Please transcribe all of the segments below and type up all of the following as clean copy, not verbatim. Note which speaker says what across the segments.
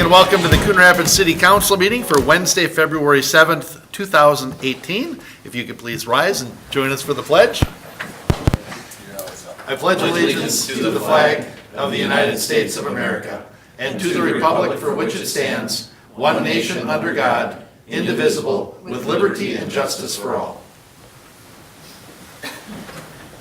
Speaker 1: and welcome to the Coon Rapids City Council meeting for Wednesday, February 7th, 2018. If you could please rise and join us for the pledge. I pledge allegiance to the flag of the United States of America and to the republic for which it stands, one nation under God, indivisible, with liberty and justice for all.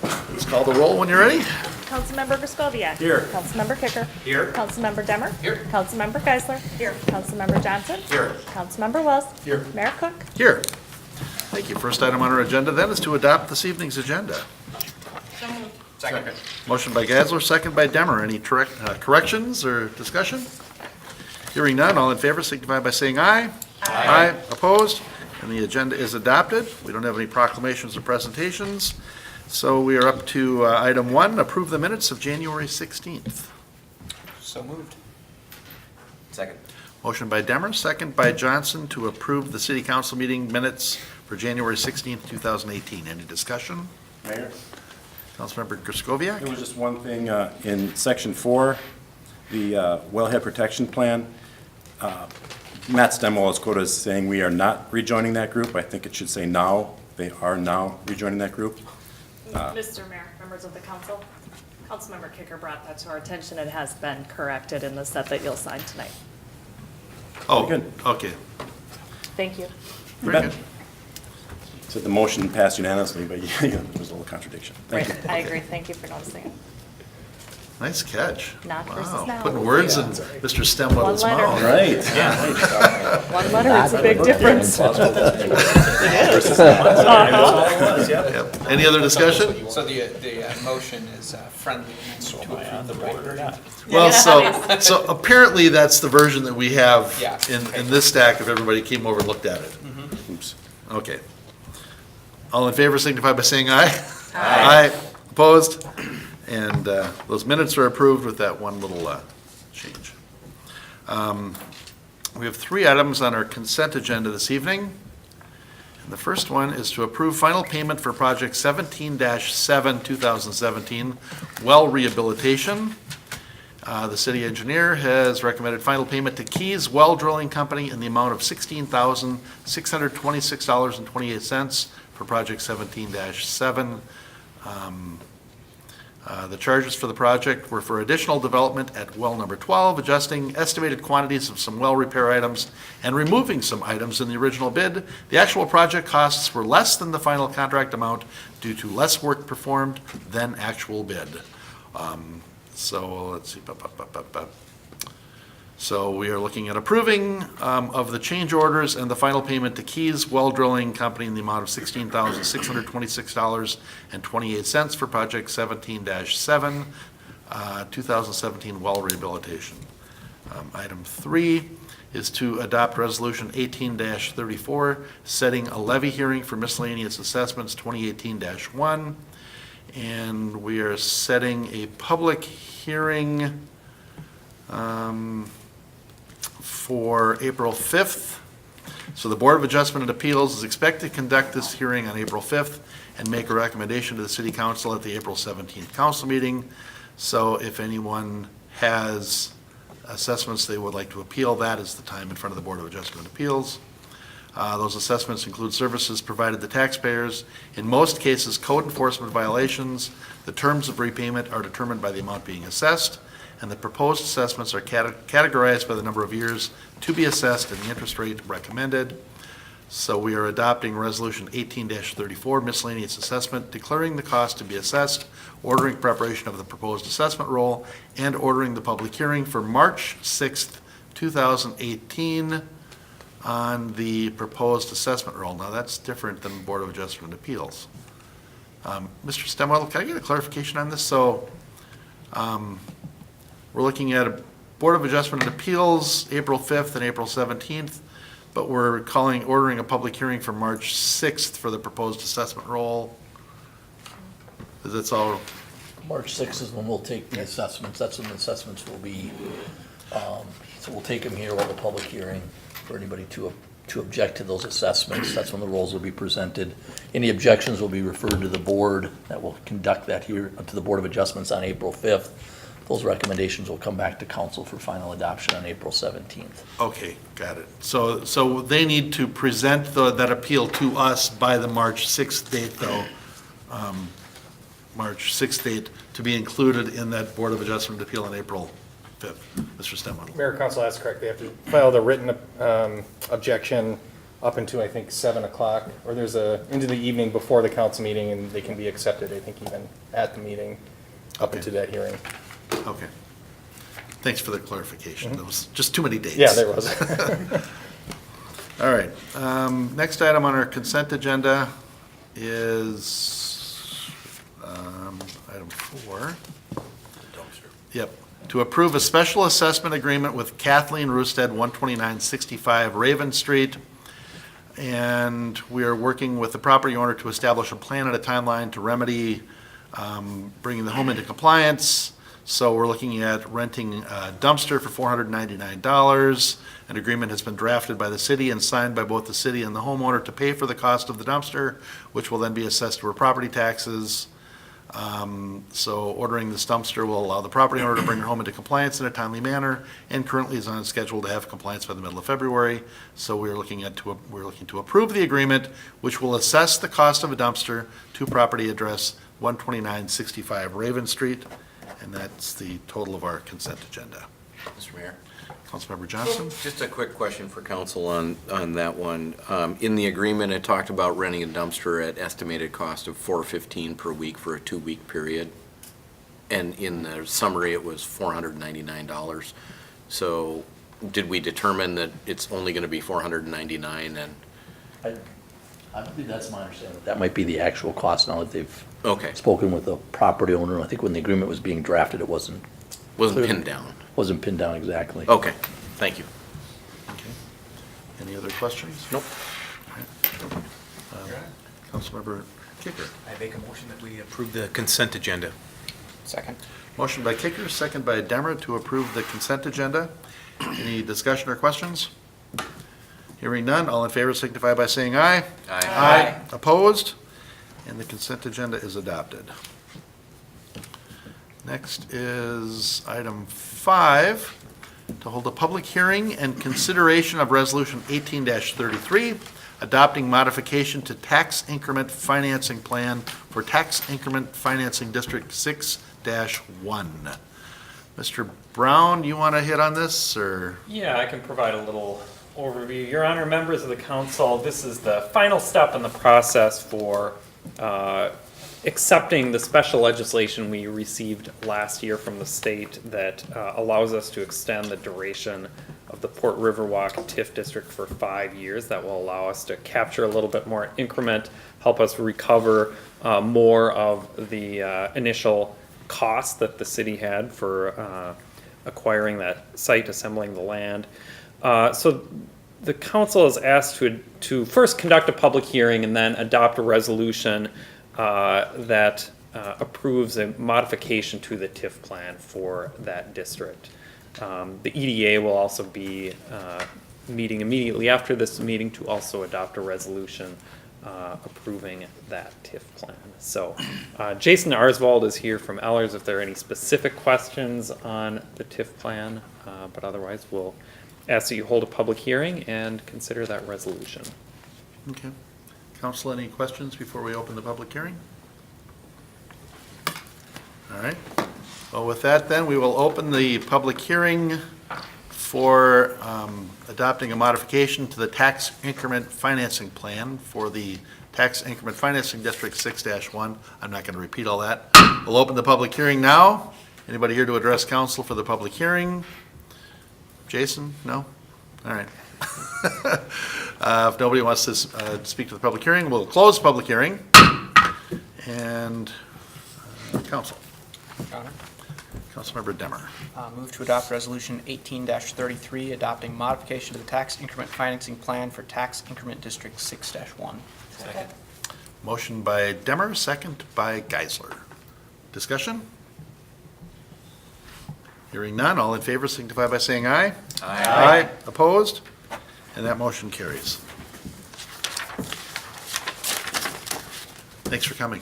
Speaker 1: Please call the roll when you're ready.
Speaker 2: Councilmember Griscoviac.
Speaker 1: Here.
Speaker 2: Councilmember Kicker.
Speaker 1: Here.
Speaker 2: Councilmember Demmer.
Speaker 1: Here.
Speaker 2: Councilmember Geisler. Here. Councilmember Johnson.
Speaker 1: Here.
Speaker 2: Councilmember Wells.
Speaker 1: Here.
Speaker 2: Mayor Cook.
Speaker 1: Here. Thank you. First item on our agenda then is to adopt this evening's agenda.
Speaker 3: Second.
Speaker 1: Motion by Gadsler, second by Demmer. Any corrections or discussion? Hearing none, all in favor signify by saying aye. Aye. Opposed? And the agenda is adopted. We don't have any proclamations or presentations. So we are up to item 1, approve the minutes of January 16th.
Speaker 3: So moved. Second.
Speaker 1: Motion by Demmer, second by Johnson to approve the city council meeting minutes for January 16th, 2018. Any discussion?
Speaker 4: Mayor,
Speaker 1: Councilmember Griscoviac?
Speaker 4: there was just one thing in section 4, the wellhead protection plan. Matt Stemwell is quoted as saying we are not rejoining that group. I think it should say now. They are now rejoining that group.
Speaker 2: Mr. Mayor, members of the council, Councilmember Kicker brought that to our attention. It has been corrected in the set that you'll sign tonight.
Speaker 1: Oh,
Speaker 4: Very good.
Speaker 1: okay.
Speaker 2: Thank you.
Speaker 1: Very good.
Speaker 4: So the motion passed unanimously, but there was a little contradiction. Thank you.
Speaker 2: Right, I agree. Thank you for noticing it.
Speaker 1: Nice catch.
Speaker 2: Not versus
Speaker 1: Wow,
Speaker 2: now.
Speaker 1: putting words in Mr. Stemwell's
Speaker 2: One letter.
Speaker 1: mouth.
Speaker 4: Right.
Speaker 2: One letter is a big difference.
Speaker 1: Yep. Any other discussion?
Speaker 3: So the motion is friendly to approve the record.
Speaker 1: Well, so apparently that's the version that we have
Speaker 3: Yeah.
Speaker 1: in this stack if everybody came over and looked at it.
Speaker 4: Oops.
Speaker 1: Okay. All in favor signify by saying aye. Aye. Opposed? And those minutes are approved with that one little change. We have 3 items on our consent agenda this evening. And the first one is to approve final payment for project 17-7, 2017, well rehabilitation. The city engineer has recommended final payment to Keys Well Drilling Company in the amount of $16,626.28 for project 17-7. The charges for the project were for additional development at well number 12, adjusting estimated quantities of some well repair items, and removing some items in the original bid. The actual project costs were less than the final contract amount due to less work performed than actual bid. So let's see. So we are looking at approving of the change orders and the final payment to Keys Well Drilling Company in the amount of $16,626.28 for project 17-7, 2017 well rehabilitation. Item 3 is to adopt resolution 18-34, setting a levy hearing for miscellaneous assessments 2018-1. And we are setting a public hearing for April 5th. So the Board of Adjustment and Appeals is expected to conduct this hearing on April 5th and make a recommendation to the City Council at the April 17th council meeting. So if anyone has assessments they would like to appeal, that is the time in front of the Board of Adjustment and Appeals. Those assessments include services provided to taxpayers. In most cases, code enforcement violations. The terms of repayment are determined by the amount being assessed, and the proposed assessments are categorized by the number of years to be assessed and the interest rate recommended. So we are adopting Resolution 18-34, miscellaneous assessment, declaring the cost to be assessed, ordering preparation of the proposed assessment roll, and ordering the public hearing for March 6th, 2018 on the proposed assessment roll. Now, that's different than Board of Adjustment and Appeals. Mr. Stemwell, can I get a clarification on this? So we're looking at a Board of Adjustment and Appeals, April 5th and April 17th, but we're ordering a public hearing for March 6th for the proposed assessment roll. That's all.
Speaker 5: March 6th is when we'll take the assessments. That's when the assessments will be, so we'll take them here while the public hearing for anybody to object to those assessments. That's when the rolls will be presented. Any objections will be referred to the board that will conduct that here, to the Board of Adjustments on April 5th. Those recommendations will come back to council for final adoption on April 17th.
Speaker 1: Okay, got it. So they need to present that appeal to us by the March 6th date, though. March 6th date to be included in that Board of Adjustment appeal on April 5th. Mr. Stemwell.
Speaker 6: Mayor, Council, that's correct. They have to file the written objection up until, I think, 7 o'clock, or there's into the evening before the council meeting, and they can be accepted, I think, even at the meeting up
Speaker 1: Okay.
Speaker 6: into that hearing.
Speaker 1: Okay. Thanks for the clarification. There was just too many dates.
Speaker 6: Yeah, there was.
Speaker 1: All right. Next item on our consent agenda is item 4. Yep. To approve a special assessment agreement with Kathleen Roosted, 12965 Raven Street. And we are working with the property owner to establish a plan and a timeline to remedy bringing the home into compliance. So we're looking at renting a dumpster for $499. An agreement has been drafted by the city and signed by both the city and the homeowner to pay for the cost of the dumpster, which will then be assessed to our property taxes. So ordering this dumpster will allow the property owner to bring her home into compliance in a timely manner, and currently is on schedule to have compliance by the middle of February. So we're looking to approve the agreement, which will assess the cost of a dumpster to property address 12965 Raven Street, and that's the total of our consent agenda.
Speaker 7: Mr. Mayor,
Speaker 1: Councilmember Johnson?
Speaker 7: just a quick question for council on that one. In the agreement, it talked about renting a dumpster at estimated cost of $415 per week for a 2-week period. And in the summary, it was $499. So did we determine that it's only going to be $499 and,
Speaker 5: I believe that's my understanding. That might be the actual cost now that they've
Speaker 7: okay,
Speaker 5: spoken with the property owner. I think when the agreement was being drafted, it wasn't
Speaker 7: pinned down?
Speaker 5: pinned down exactly.
Speaker 7: Okay, thank you.
Speaker 1: Okay. Any other questions?
Speaker 7: Nope.
Speaker 1: Councilmember Kicker?
Speaker 8: I make a motion that we approve the consent agenda.
Speaker 3: Second.
Speaker 1: Motion by Kicker, second by Demmer to approve the consent agenda. Any discussion or questions? Hearing none, all in favor signify by saying aye.
Speaker 7: Aye.
Speaker 1: Opposed? And the consent agenda is adopted. Next is item 5, to hold a public hearing and consideration of Resolution 18-33, adopting modification to tax increment financing plan for tax increment financing District 6-1. Mr. Brown, you want to hit on this, or?
Speaker 9: Yeah, I can provide a little overview. Your Honor, members of the council, this is the final step in the process for accepting the special legislation we received last year from the state that allows us to extend the duration of the Port Riverwalk TIF district for 5 years. That will allow us to capture a little bit more increment, help us recover more of the initial cost that the city had for acquiring that site, assembling the land. So the council is asked to first conduct a public hearing and then adopt a resolution that approves a modification to the TIF plan for that district. The EDA will also be meeting immediately after this meeting to also adopt a resolution approving that TIF plan. So Jason Arswald is here from Ellers if there are any specific questions on the TIF plan, but otherwise we'll ask that you hold a public hearing and consider that resolution.
Speaker 1: Okay. Council, any questions before we open the public hearing? All right. Well, with that, then, we will open the public hearing for adopting a modification to the tax increment financing plan for the tax increment financing district 6-1. I'm not going to repeat all that. We'll open the public hearing now. Anybody here to address council for the public hearing? Jason? No? All right. If nobody wants to speak to the public hearing, we'll close the public hearing. And council.
Speaker 3: Your Honor,
Speaker 1: Councilmember Demmer.
Speaker 3: move to adopt Resolution 18-33, adopting modification to the tax increment financing plan for tax increment District 6-1.
Speaker 8: Second.
Speaker 1: Motion by Demmer, second by Geisler. Discussion? Hearing none, all in favor signify by saying aye. Aye. Opposed? And that motion carries. Thanks for coming.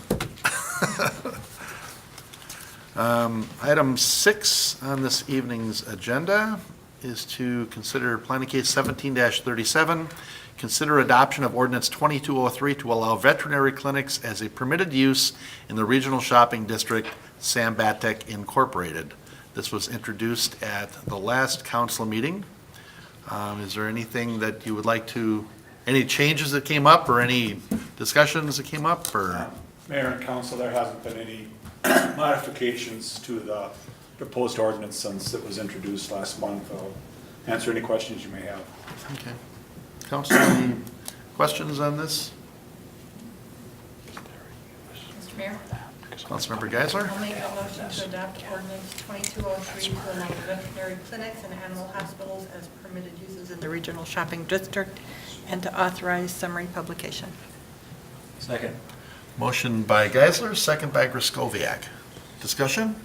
Speaker 1: Item 6 on this evening's agenda is to consider planning case 17-37, consider adoption of ordinance 2203 to allow veterinary clinics as a permitted use in the regional shopping district, Sambatic Incorporated. This was introduced at the last council meeting. Is there anything that you would like to, any changes that came up or any discussions that came up or?
Speaker 10: Mayor and council, there hasn't been any modifications to the proposed ordinance since it was introduced last month. I'll answer any questions you may have.
Speaker 1: Okay. Council, any questions on this?
Speaker 11: Mr. Mayor,
Speaker 1: Councilmember Geisler?
Speaker 11: I'll make a motion to adopt ordinance 2203 to allow veterinary clinics and animal hospitals as permitted uses in the regional shopping district and to authorize summary publication.
Speaker 5: Second.
Speaker 1: Motion by Geisler, second by Griscoviac. Discussion?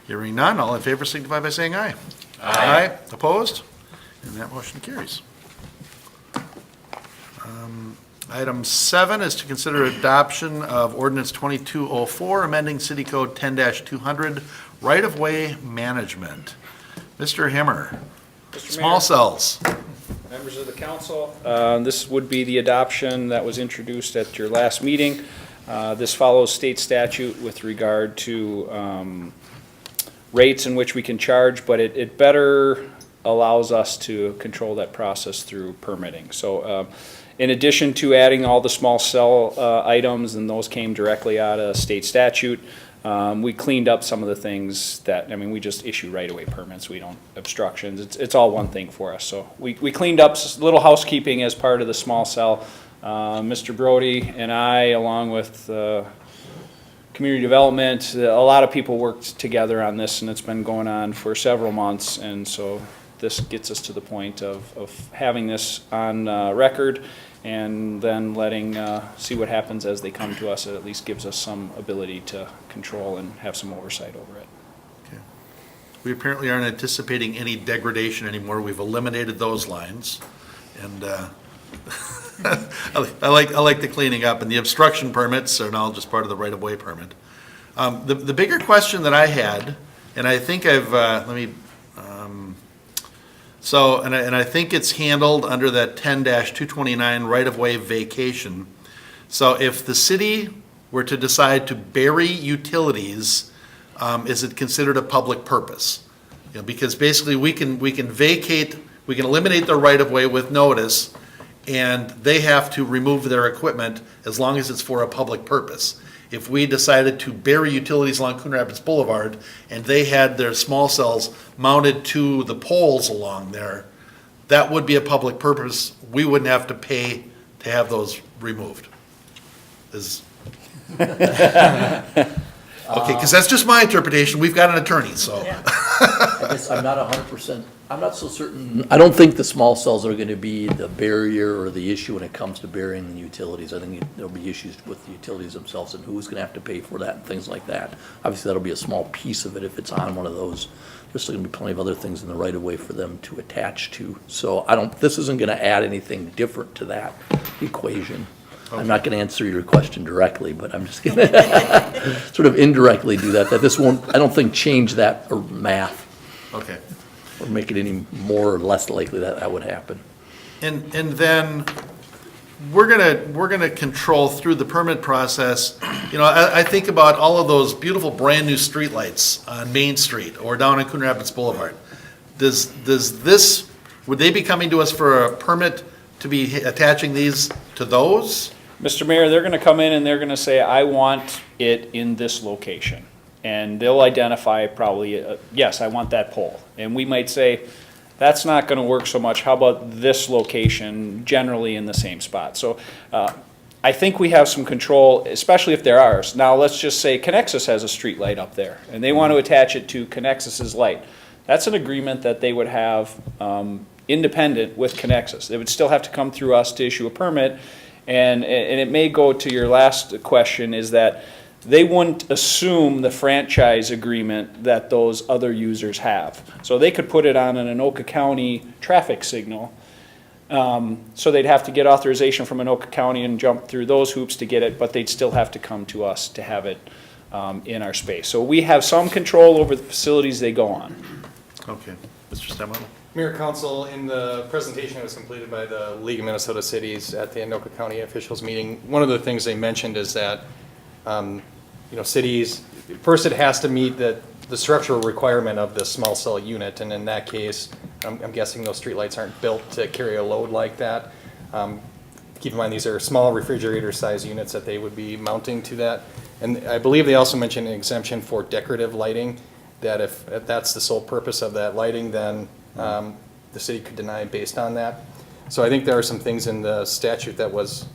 Speaker 1: Hearing none, all in favor signify by saying aye. Aye. Opposed? And that motion carries. Item 7 is to consider adoption of ordinance 2204, amending City Code 10-200, right-of-way management. Mr. Himmer, small cells.
Speaker 12: Members of the council, this would be the adoption that was introduced at your last meeting. This follows state statute with regard to rates in which we can charge, but it better allows us to control that process through permitting. So in addition to adding all the small cell items, and those came directly out of state statute, we cleaned up some of the things that, I mean, we just issue right-of-way permits. We don't obstructions. It's all one thing for us. So we cleaned up a little housekeeping as part of the small cell. Mr. Brody and I, along with community development, a lot of people worked together on this, and it's been going on for several months. And so this gets us to the point of having this on record and then letting, see what happens as they come to us. It at least gives us some ability to control and have some oversight over it.
Speaker 1: Okay. We apparently aren't anticipating any degradation anymore. We've eliminated those lines. And I like the cleaning up, and the obstruction permits are now just part of the right-of-way permit. The bigger question that I had, and I think I've, and I think it's handled under that 10-229 right-of-way vacation. So if the city were to decide to bury utilities, is it considered a public purpose? You know, because basically we can vacate, we can eliminate the right-of-way with notice, and they have to remove their equipment as long as it's for a public purpose. If we decided to bury utilities along Coon Rapids Boulevard and they had their small cells mounted to the poles along there, that would be a public purpose. We wouldn't have to pay to have those removed. Okay, because that's just my interpretation. We've got an attorney, so.
Speaker 5: I guess I'm not 100%, I'm not so certain. I don't think the small cells are gonna be the barrier or the issue when it comes to burying the utilities. I think there'll be issues with the utilities themselves and who's gonna have to pay for that and things like that. Obviously, that'll be a small piece of it if it's on one of those. There's still gonna be plenty of other things in the right of way for them to attach to. So this isn't gonna add anything different to that equation. I'm not going to answer your question directly, but I'm just going to sort of indirectly do that this won't, I don't think, change that or math.
Speaker 1: Okay.
Speaker 5: Or make it any more or less likely that would happen.
Speaker 1: And then we're gonna control through the permit process. You know, I think about all of those beautiful brand-new streetlights on Main Street or down on Coon Rapids Boulevard. Would they be coming to us for a permit to be attaching these to those?
Speaker 12: Mr. Mayor, they're gonna come in and they're gonna say, I want it in this location. And they'll identify probably, yes, I want that pole. And we might say, that's not gonna work so much, how about this location, generally in the same spot? So I think we have some control, especially if they're ours. Now, let's just say Conexus has a street light up there, and they want to attach it to Conexus's light. That's an agreement that they would have independent with Conexus. They would still have to come through us to issue a permit. And it may go to your last question, is that they wouldn't assume the franchise agreement that those other users have. So they could put it on an Anoka County traffic signal. So they'd have to get authorization from Anoka County and jump through those hoops to get it, but they'd still have to come to us to have it in our space. So we have some control over the facilities they go on.
Speaker 1: Okay. Mr. Stemmer?
Speaker 6: Mayor, Council, in the presentation that was completed by the League of Minnesota Cities at the Anoka County officials meeting, one of the things they mentioned is that, cities, first it has to meet the structural requirement of the small cell unit, and in that case, I'm guessing those streetlights aren't built to carry a load like that. Keep in mind, these are small refrigerator-sized units that they would be mounting to that. And I believe they also mentioned an exemption for decorative lighting, that if that's the sole purpose of that lighting, then the city could deny based on that. So I think there are some things in the statute that was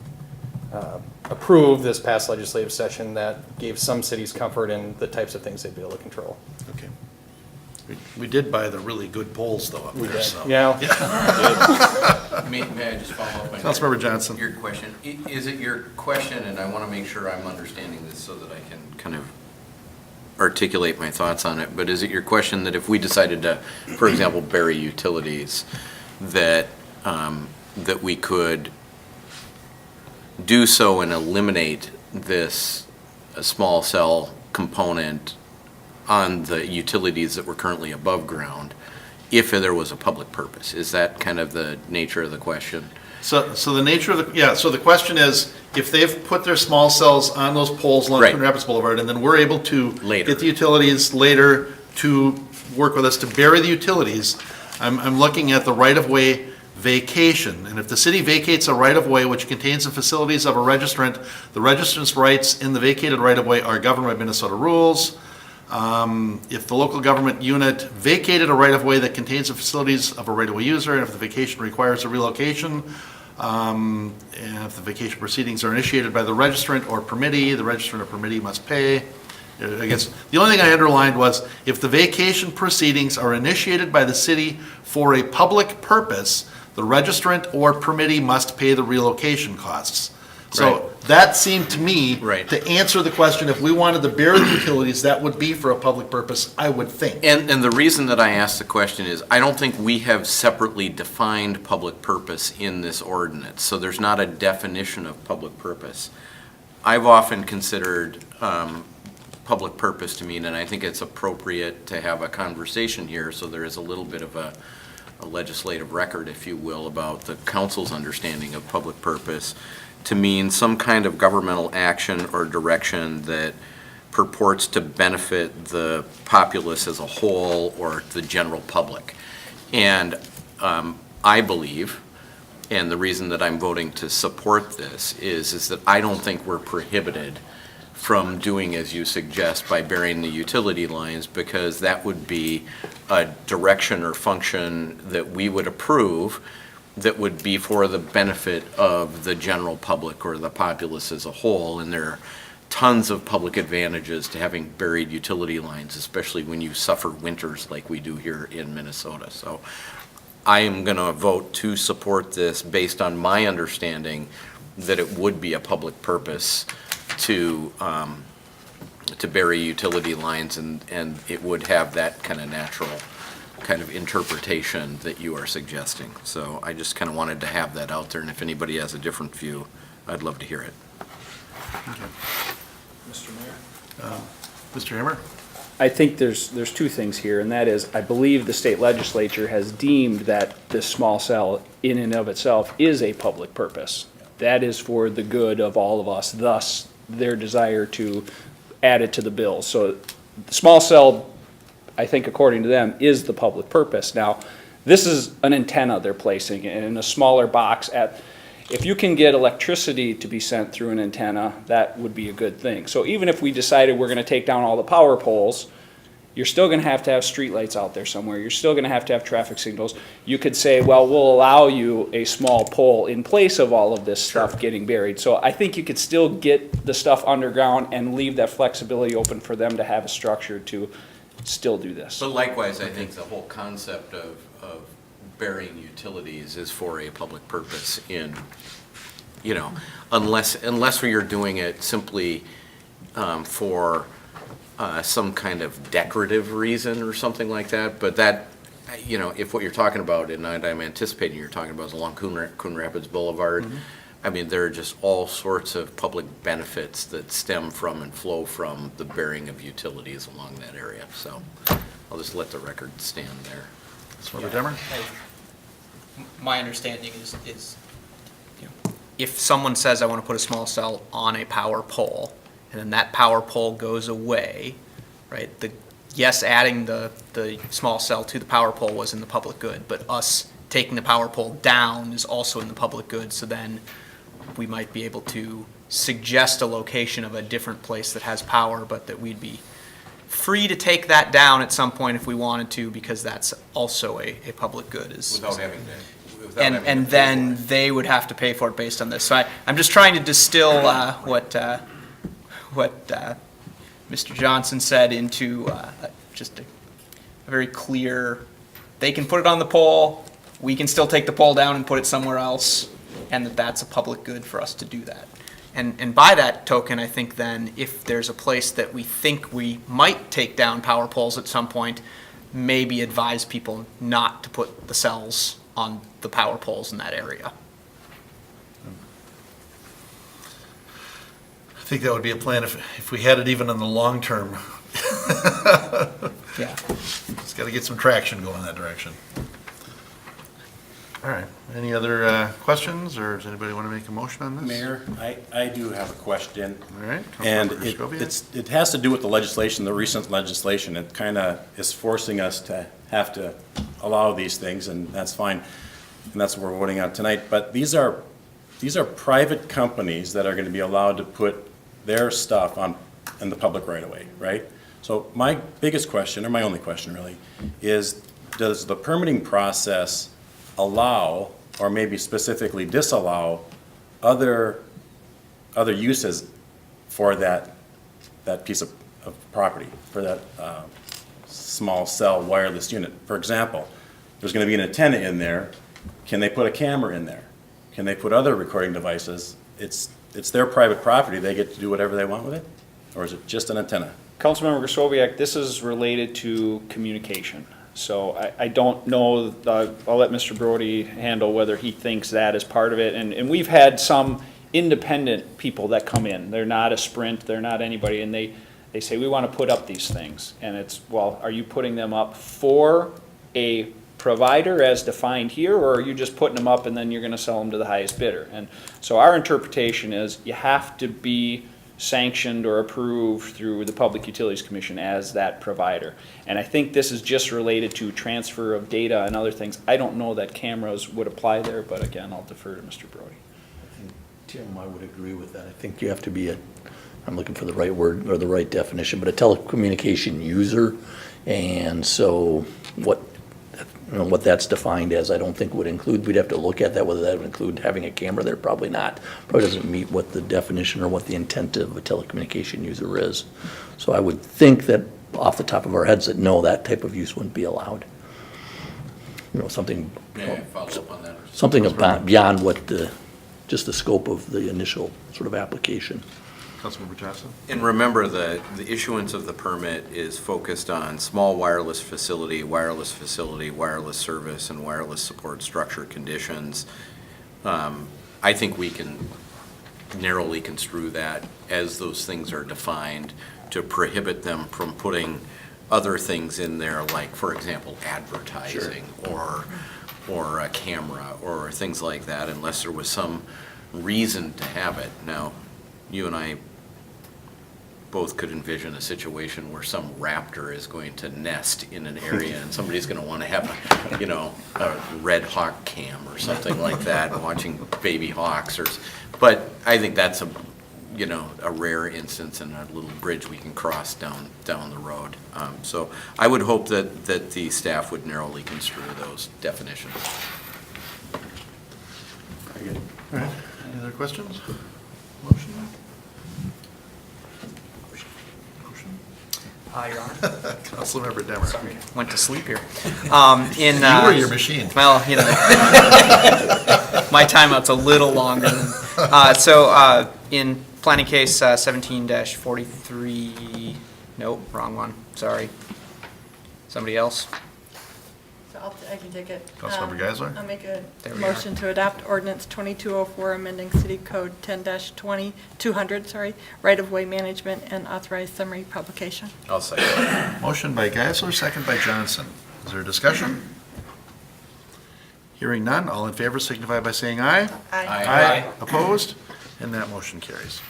Speaker 6: approved this past legislative session that gave some cities comfort in the types of things they'd be able to control.
Speaker 1: Okay. We did buy the really good poles though up there, so.
Speaker 6: Yeah.
Speaker 7: May I just follow up on
Speaker 1: Councilmember Johnson.
Speaker 7: your question? Is it your question, and I want to make sure I'm understanding this so that I can kind of articulate my thoughts on it, but is it your question that if we decided to, for example, bury utilities, that that we could do so and eliminate this small cell component on the utilities that were currently above ground if there was a public purpose? Is that kind of the nature of the question?
Speaker 1: So the nature of so the question is, if they've put their small cells on those poles along
Speaker 7: Right.
Speaker 1: Coon Rapids Boulevard, and then we're able to
Speaker 7: Later.
Speaker 1: get the utilities later to work with us to bury the utilities, I'm looking at the right-of-way vacation. And if the city vacates a right-of-way which contains the facilities of a registrant, the registrant's rights in the vacated right-of-way are governed by Minnesota rules. If the local government unit vacated a right-of-way that contains the facilities of a right-of-way user, and if the vacation requires a relocation, and if the vacation proceedings are initiated by the registrant or permittee, the registrant or permittee must pay. I guess, the only thing I underlined was, if the vacation proceedings are initiated by the city for a public purpose, the registrant or permittee must pay the relocation costs. So
Speaker 7: Right.
Speaker 1: that seemed to me
Speaker 7: Right.
Speaker 1: to answer the question, if we wanted to bury the utilities, that would be for a public purpose, I would think.
Speaker 7: And the reason that I asked the question is, I don't think we have separately defined public purpose in this ordinance, so there's not a definition of public purpose. I've often considered public purpose to mean, and I think it's appropriate to have a conversation here, so there is a little bit of a legislative record, if you will, about the council's understanding of public purpose, to mean some kind of governmental action or direction that purports to benefit the populace as a whole or the general public. And I believe, and the reason that I'm voting to support this is that I don't think we're prohibited from doing as you suggest by burying the utility lines, because that would be a direction or function that we would approve that would be for the benefit of the general public or the populace as a whole. And there are tons of public advantages to having buried utility lines, especially when you suffer winters like we do here in Minnesota. So I am going to vote to support this based on my understanding that it would be a public purpose to bury utility lines, and it would have that kind of natural kind of interpretation that you are suggesting. So I just kind of wanted to have that out there, and if anybody has a different view, I'd love to hear it.
Speaker 12: Mr. Mayor?
Speaker 1: Mr. Hammer?
Speaker 12: I think there's two things here, and that is, I believe the state legislature has deemed that this small cell in and of itself is a public purpose. That is for the good of all of us, thus their desire to add it to the bill. So the small cell, I think according to them, is the public purpose. Now, this is an antenna they're placing in a smaller box if you can get electricity to be sent through an antenna, that would be a good thing. So even if we decided we're gonna take down all the power poles, you're still gonna have to have streetlights out there somewhere. You're still gonna have to have traffic signals. You could say, well, we'll allow you a small pole in place of all of this stuff getting buried. So I think you could still get the stuff underground and leave that flexibility open for them to have a structure to still do this.
Speaker 7: But likewise, I think the whole concept of burying utilities is for a public purpose in, unless you're doing it simply for some kind of decorative reason or something like that. But that, if what you're talking about, and I'm anticipating you're talking about is along Coon Rapids Boulevard, I mean, there are just all sorts of public benefits that stem from and flow from the bearing of utilities along that area. So I'll just let the record stand there.
Speaker 1: Councilmember Demmer?
Speaker 3: My understanding is, you know, if someone says, I want to put a small cell on a power pole, and then that power pole goes away, right? Yes, adding the small cell to the power pole was in the public good, but us taking the power pole down is also in the public good, so then we might be able to suggest a location of a different place that has power, but that we'd be free to take that down at some point if we wanted to, because that's also a public good.
Speaker 7: Without having to.
Speaker 3: And then they would have to pay for it based on this. So I'm just trying to distill what Mr. Johnson said into just a very clear, they can put it on the pole, we can still take the pole down and put it somewhere else, and that's a public good for us to do that. And by that token, I think then if there's a place that we think we might take down power poles at some point, maybe advise people not to put the cells on the power poles in that area.
Speaker 1: I think that would be a plan if we had it even in the long term.
Speaker 3: Yeah.
Speaker 1: It's got to get some traction going in that direction. All right, any other questions, or does anybody want to make a motion on this?
Speaker 4: Mayor, I do have a question.
Speaker 1: All right.
Speaker 4: And
Speaker 1: Councilmember Scovia?
Speaker 4: it has to do with the legislation, the recent legislation. It kind of is forcing us to have to allow these things, and that's fine. And that's what we're voting on tonight. But these are private companies that are going to be allowed to put their stuff in the public right away, right? So my biggest question, or my only question really, is does the permitting process allow, or maybe specifically disallow, other uses for that piece of property, for that small cell wireless unit? For example, there's going to be an antenna in there. Can they put a camera in there? Can they put other recording devices? It's their private property. They get to do whatever they want with it? Or is it just an antenna?
Speaker 12: Councilmember Krasowiak, this is related to communication. So I don't know, I'll let Mr. Brody handle whether he thinks that is part of it. And we've had some independent people that come in. They're not a Sprint, they're not anybody, and they say, we want to put up these things. And it's, well, are you putting them up for a provider as defined here, or are you just putting them up and then you're going to sell them to the highest bidder? And so our interpretation is you have to be sanctioned or approved through the Public Utilities Commission as that provider. And I think this is just related to transfer of data and other things. I don't know that cameras would apply there, but again, I'll defer to Mr. Brody.
Speaker 5: Tim, I would agree with that. I think you have to be I'm looking for the right word or the right definition, but a telecommunication user. And so what that's defined as, I don't think would include, we'd have to look at that, whether that would include having a camera there, probably not. Probably doesn't meet what the definition or what the intent of a telecommunication user is. So I would think that off the top of our heads that no, that type of use wouldn't be allowed. Something,
Speaker 7: May I follow up on that?
Speaker 5: something beyond what just the scope of the initial sort of application.
Speaker 1: Councilmember Johnson?
Speaker 7: And remember, the issuance of the permit is focused on small wireless facility, wireless service, and wireless support structure conditions. I think we can narrowly construe that as those things are defined to prohibit them from putting other things in there, like, for example, advertising or a camera or things like that, unless there was some reason to have it. Now, you and I both could envision a situation where some raptor is going to nest in an area and somebody's going to want to have a red hawk cam or something like that, watching baby hawks. But I think that's a rare instance and a little bridge we can cross down the road. So I would hope that the staff would narrowly construe those definitions.
Speaker 1: Very good. All right, any other questions? Motion?
Speaker 3: Your Honor.
Speaker 1: Councilmember Demmer.
Speaker 3: Sorry, went to sleep here.
Speaker 1: You were your machine.
Speaker 3: Well, my timeout's a little longer. So in planning case 17-43, nope, wrong one, sorry. Somebody else?
Speaker 11: So I can take it.
Speaker 1: Councilmember Geisler?
Speaker 11: I'll make a
Speaker 3: There we are.
Speaker 11: motion to adopt ordinance 2204, amending city code 10-200, right-of-way management and authorized summary publication.
Speaker 7: I'll second.
Speaker 1: Motion by Geisler, second by Johnson. Is there discussion? Hearing none, all in favor signify by saying aye.
Speaker 7: Aye.
Speaker 1: Opposed? And that motion carries.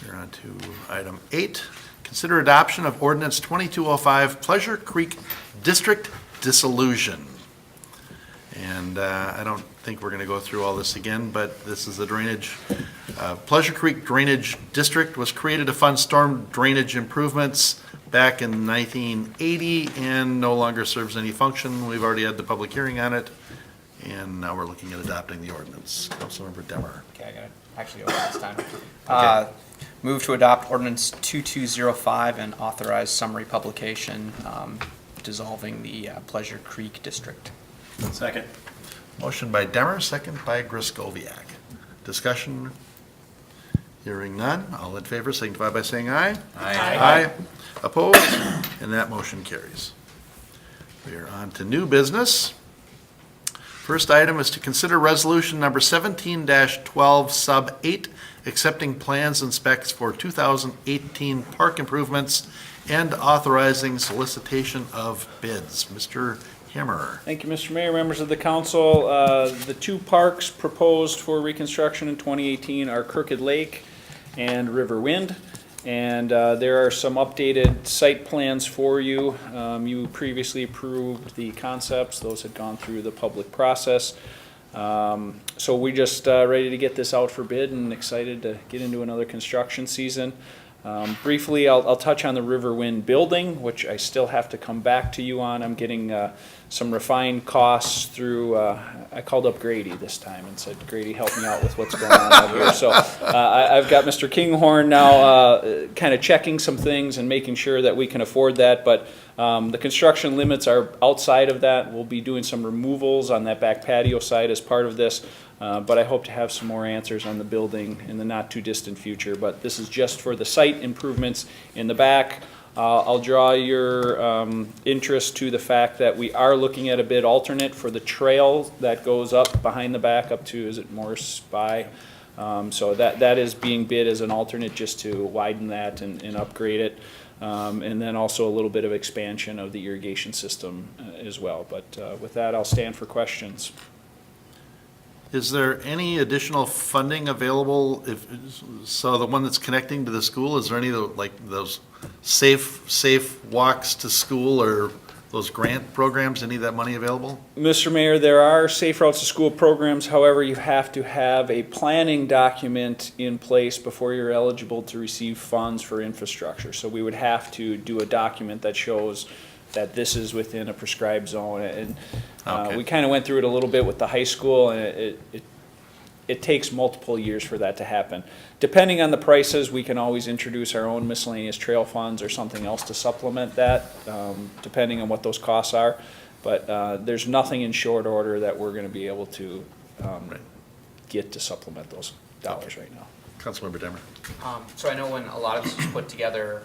Speaker 1: We're on to item 8. Consider adoption of ordinance 2205, Pleasure Creek District Dissolution. And I don't think we're going to go through all this again, but this is the drainage. Pleasure Creek Drainage District was created to fund storm drainage improvements back in 1980 and no longer serves any function. We've already had the public hearing on it, and now we're looking at adopting the ordinance. Councilmember Demmer.
Speaker 3: Okay, I gotta actually go this time. Move to adopt ordinance 2205 and authorize summary publication, dissolving the Pleasure Creek District.
Speaker 4: Second.
Speaker 1: Motion by Demmer, second by Griscoviac. Discussion? Hearing none. All in favor signify by saying aye. Aye. Opposed? And that motion carries. We are on to new business. First item is to consider resolution number 17-12 sub 8, accepting plans and specs for 2018 park improvements and authorizing solicitation of bids. Mr. Hammer.
Speaker 12: Thank you, Mr. Mayor, members of the council. The two parks proposed for reconstruction in 2018 are Crooked Lake and River Wind. And there are some updated site plans for you. You previously approved the concepts. Those had gone through the public process. So we're just ready to get this out for bid and excited to get into another construction season. Briefly, I'll touch on the River Wind building, which I still have to come back to you on. I'm getting some refined costs through, I called up Grady this time and said, Grady, help me out with what's going on out here. So I've got Mr. Kinghorn now kind of checking some things and making sure that we can afford that. But the construction limits are outside of that. We'll be doing some removals on that back patio side as part of this. But I hope to have some more answers on the building in the not too distant future. But this is just for the site improvements in the back. I'll draw your interest to the fact that we are looking at a bid alternate for the trail that goes up behind the back up to, is it Morse Spy? So that is being bid as an alternate just to widen that and upgrade it. And then also a little bit of expansion of the irrigation system as well. But with that, I'll stand for questions.
Speaker 1: Is there any additional funding available? So the one that's connecting to the school, is there any like those safe walks to school or those grant programs, any of that money available?
Speaker 12: Mr. Mayor, there are safe routes to school programs. However, you have to have a planning document in place before you're eligible to receive funds for infrastructure. So we would have to do a document that shows that this is within a prescribed zone. And
Speaker 1: Okay.
Speaker 12: we kind of went through it a little bit with the high school, and it takes multiple years for that to happen. Depending on the prices, we can always introduce our own miscellaneous trail funds or something else to supplement that, depending on what those costs are. But there's nothing in short order that we're going to be able to get to supplement those dollars right now.
Speaker 1: Councilmember Demmer.
Speaker 3: So I know when a lot of this was put together,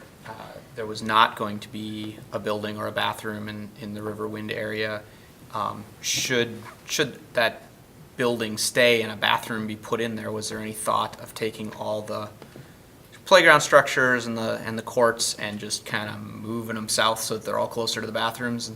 Speaker 3: there was not going to be a building or a bathroom in the River Wind area. Should that building stay and a bathroom be put in there? Was there any thought of taking all the playground structures and the courts and just kind of moving them south so that they're all closer to the bathrooms?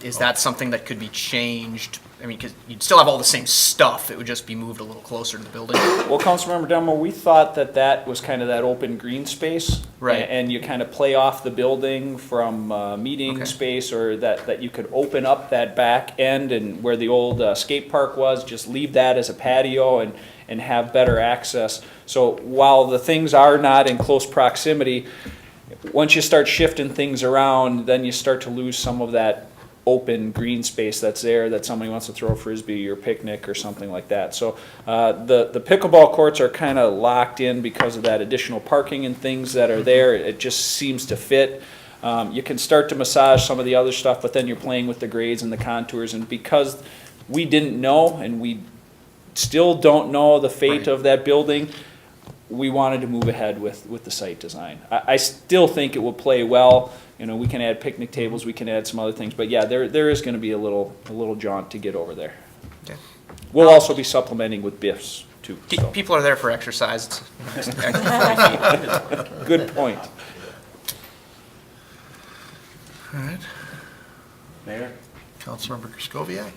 Speaker 3: Is that something that could be changed? I mean, because you'd still have all the same stuff. It would just be moved a little closer to the building.
Speaker 12: Well, Councilmember Demmer, we thought that was kind of that open green space.
Speaker 3: Right.
Speaker 12: And you kind of play off the building from meeting
Speaker 3: Okay.
Speaker 12: space, or that you could open up that back end and where the old skate park was, just leave that as a patio and have better access. So while the things are not in close proximity, once you start shifting things around, then you start to lose some of that open green space that's there that somebody wants to throw a frisbee or picnic or something like that. So the pickleball courts are kind of locked in because of that additional parking and things that are there. It just seems to fit. You can start to massage some of the other stuff, but then you're playing with the grades and the contours. And because we didn't know, and we still don't know the fate of that building, we wanted to move ahead with the site design. I still think it will play well. You know, we can add picnic tables, we can add some other things, but yeah, there is gonna be a little jaunt to get over there.
Speaker 3: Okay.
Speaker 12: We'll also be supplementing with BIFs too, so.
Speaker 3: People are there for exercise. It's an extra 3 feet.
Speaker 12: Good point.
Speaker 1: All right.
Speaker 4: Mayor?
Speaker 1: Councilmember Kraskowiak.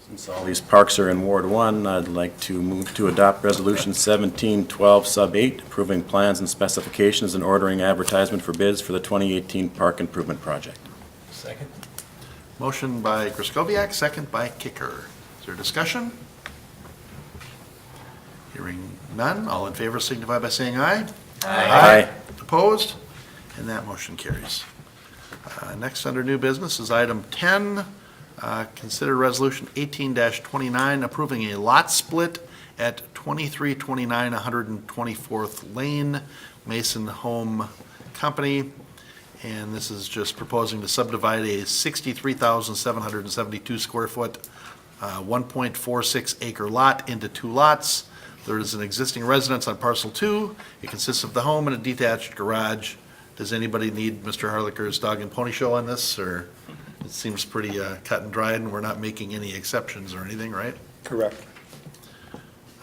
Speaker 4: Since all these parks are in Ward 1, I'd like to move to adopt Resolution 1712 Sub 8, approving plans and specifications and ordering advertisement for bids for the 2018 Park Improvement Project.
Speaker 5: Second.
Speaker 1: Motion by Kraskowiak, second by Kicker. Is there discussion? Hearing none, all in favor signify by saying aye.
Speaker 4: Aye.
Speaker 1: Opposed? And that motion carries. Next, under new business is item 10. Consider Resolution 18-29 approving a lot split at 2329 124th Lane, Mason Home Company. And this is just proposing to subdivide a 63,772 square foot, 1.46 acre lot into 2 lots. There is an existing residence on parcel 2. It consists of the home and a detached garage. Does anybody need Mr. Harlicher's dog and pony show on this, or? It seems pretty cut and dried, and we're not making any exceptions or anything, right?
Speaker 6: Correct.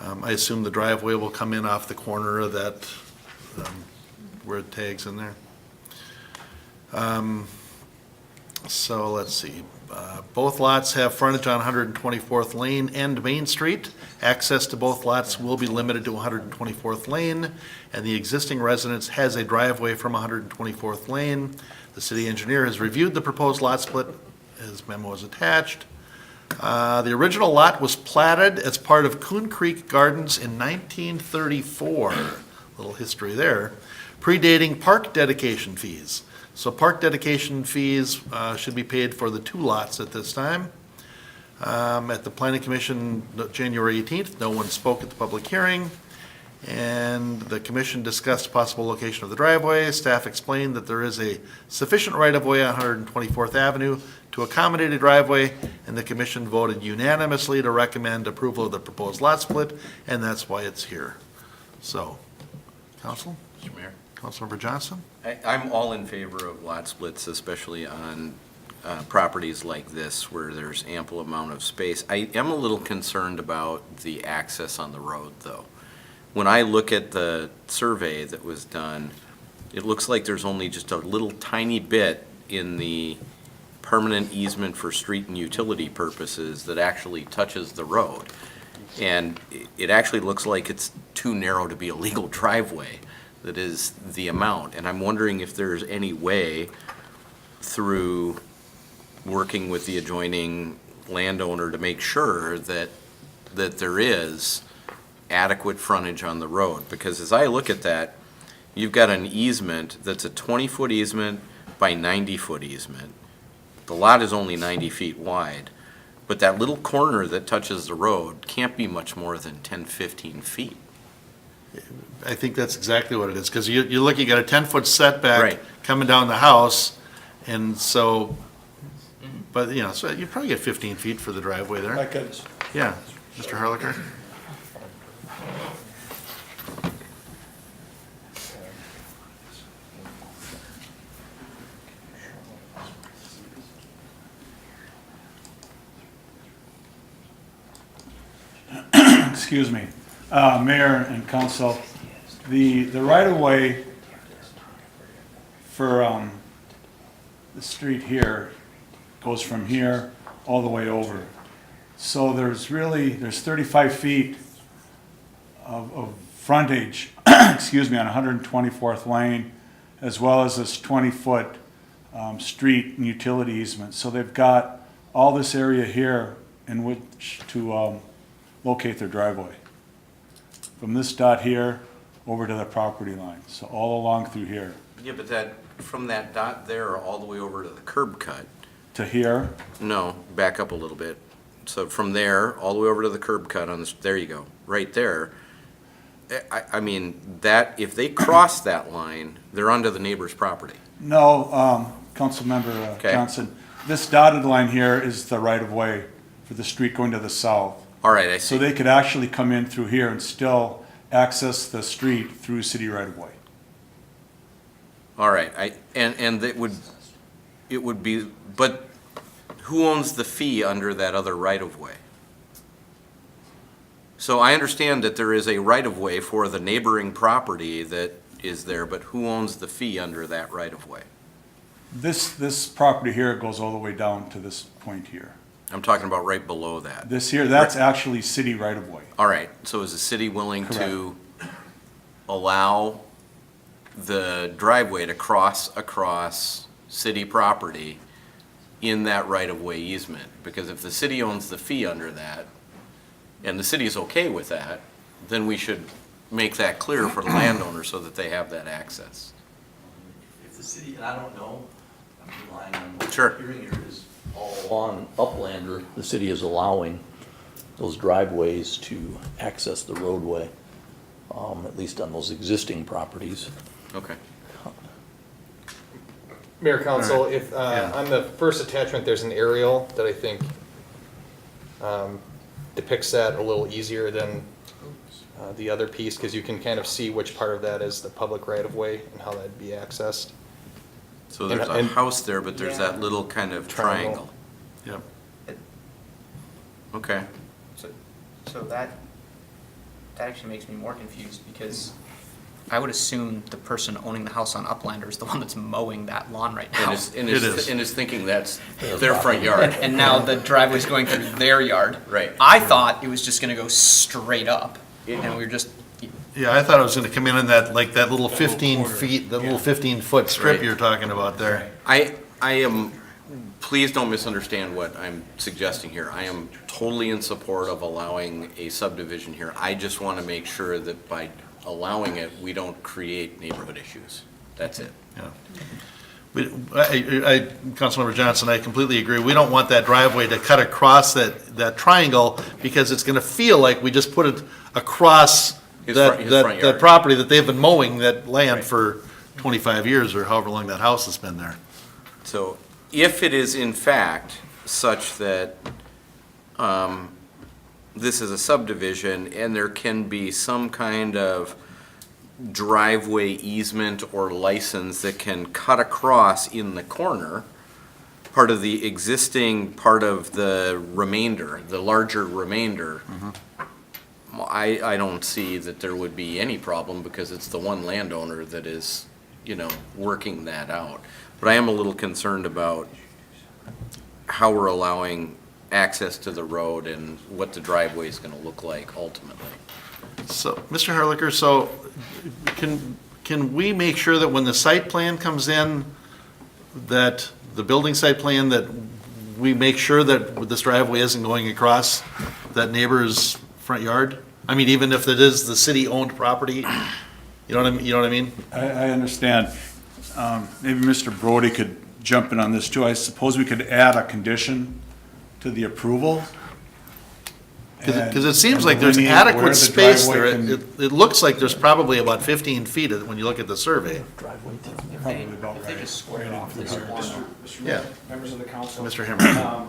Speaker 1: I assume the driveway will come in off the corner of that, where it tags in there. So let's see. Both lots have frontage on 124th Lane and Main Street. Access to both lots will be limited to 124th Lane, and the existing residence has a driveway from 124th Lane. The city engineer has reviewed the proposed lot split. His memo is attached. The original lot was platted as part of Coon Creek Gardens in 1934. Little history there. Predating park dedication fees. So park dedication fees should be paid for the 2 lots at this time. At the Planning Commission, January 18th, no one spoke at the public hearing. And the commission discussed possible location of the driveway. Staff explained that there is a sufficient right-of-way on 124th Avenue to accommodate a driveway, and the commission voted unanimously to recommend approval of the proposed lot split, and that's why it's here. So, council?
Speaker 7: Mr. Mayor?
Speaker 1: Councilmember Johnson?
Speaker 7: I'm all in favor of lot splits, especially on properties like this where there's ample amount of space. I am a little concerned about the access on the road, though. When I look at the survey that was done, it looks like there's only just a little tiny bit in the permanent easement for street and utility purposes that actually touches the road. And it actually looks like it's too narrow to be a legal driveway. That is the amount. And I'm wondering if there's any way through working with the adjoining landowner to make sure that there is adequate frontage on the road. Because as I look at that, you've got an easement that's a 20-foot easement by 90-foot easement. The lot is only 90 feet wide, but that little corner that touches the road can't be much more than 10, 15 feet.
Speaker 1: I think that's exactly what it is, because you look, you got a 10-foot setback
Speaker 7: Right.
Speaker 1: coming down the house, and so, but, you know, so you probably get 15 feet for the driveway there.
Speaker 10: Like a,
Speaker 1: Yeah, Mr. Harlicher?
Speaker 10: excuse me, Mayor and Council, the right-of-way for the street here goes from here all the way over. So there's 35 feet of frontage, excuse me, on 124th Lane, as well as this 20-foot street and utility easement. So they've got all this area here in which to locate their driveway. From this dot here over to the property line, so all along through here.
Speaker 7: Yeah, but from that dot there all the way over to the curb cut.
Speaker 10: To here,
Speaker 7: No, back up a little bit. So from there, all the way over to the curb cut on this, there you go, right there. I mean, if they cross that line, they're onto the neighbor's property.
Speaker 10: no, Councilmember
Speaker 7: Okay.
Speaker 10: Johnson, this dotted line here is the right-of-way for the street going to the south.
Speaker 7: All right, I
Speaker 10: So
Speaker 7: see.
Speaker 10: they could actually come in through here and still access the street through city right-of-way.
Speaker 7: All right, and it would be, but who owns the fee under that other right-of-way? So I understand that there is a right-of-way for the neighboring property that is there, but who owns the fee under that right-of-way?
Speaker 10: This property here goes all the way down to this point here.
Speaker 7: I'm talking about right below that.
Speaker 10: This here, that's actually city right-of-way.
Speaker 7: All right, so is the city willing to allow the driveway to cross across city property in that right-of-way easement? Because if the city owns the fee under that, and the city is okay with that, then we should make that clear for the landowner so that they have that access.
Speaker 5: If the city, and I don't know, I'm relying on what
Speaker 7: Sure.
Speaker 5: I'm hearing here, is all along Uplander, the city is allowing those driveways to access the roadway, at least on those existing properties.
Speaker 7: Okay.
Speaker 6: Mayor, Council,
Speaker 1: All right.
Speaker 6: if,
Speaker 1: Yeah.
Speaker 6: on the first attachment, there's an aerial that I think depicts that a little easier than the other piece, because you can kind of see which part of that is the public right-of-way and how that'd be accessed.
Speaker 7: So there's a
Speaker 6: And-
Speaker 7: house there, but there's that little kind of triangle.
Speaker 1: Yep.
Speaker 7: Okay.
Speaker 3: So that actually makes me more confused, because I would assume the person owning the house on Uplander is the one that's mowing that lawn right now.
Speaker 7: And
Speaker 1: It is.
Speaker 7: is thinking that's their front yard.
Speaker 3: And now the driveway's going through their yard.
Speaker 7: Right.
Speaker 3: I thought it was just gonna go straight up, and we were just,
Speaker 1: Yeah, I thought it was gonna come in that, like, that little 15 feet, the little 15-foot strip
Speaker 7: Right.
Speaker 1: you're talking about there.
Speaker 7: I am, please don't misunderstand what I'm suggesting here. I am totally in support of allowing a subdivision here. I just want to make sure that by allowing it, we don't create neighborhood issues. That's it.
Speaker 1: Councilmember Johnson, I completely agree. We don't want that driveway to cut across that triangle, because it's gonna feel like we just put it across
Speaker 7: His front
Speaker 1: that
Speaker 7: yard.
Speaker 1: property that they've been mowing that land
Speaker 7: Right.
Speaker 1: for 25 years or however long that house has been there.
Speaker 7: So if it is in fact such that this is a subdivision and there can be some kind of driveway easement or license that can cut across in the corner, part of the existing, part of the remainder, the larger remainder, I don't see that there would be any problem, because it's the one landowner that is, working that out. But I am a little concerned about how we're allowing access to the road and what the driveway is gonna look like ultimately.
Speaker 1: So, Mr. Harlicker, so can we make sure that when the site plan comes in, that the building site plan, that we make sure that this driveway isn't going across that neighbor's front yard? I mean, even if it is the city-owned property, you know what I mean?
Speaker 10: I understand. Maybe Mr. Brody could jump in on this too. I suppose we could add a condition to the approval.
Speaker 1: Because it seems like
Speaker 10: and
Speaker 1: there's
Speaker 10: delineate where
Speaker 1: adequate
Speaker 10: the
Speaker 1: space there.
Speaker 10: driveway
Speaker 1: It looks like there's probably about 15 feet when you look at the survey.
Speaker 5: Driveway to
Speaker 10: Probably about
Speaker 3: if they
Speaker 10: right.
Speaker 3: just square off this corner.
Speaker 1: Yeah.
Speaker 12: Members of the council.
Speaker 1: Mr. Himmer.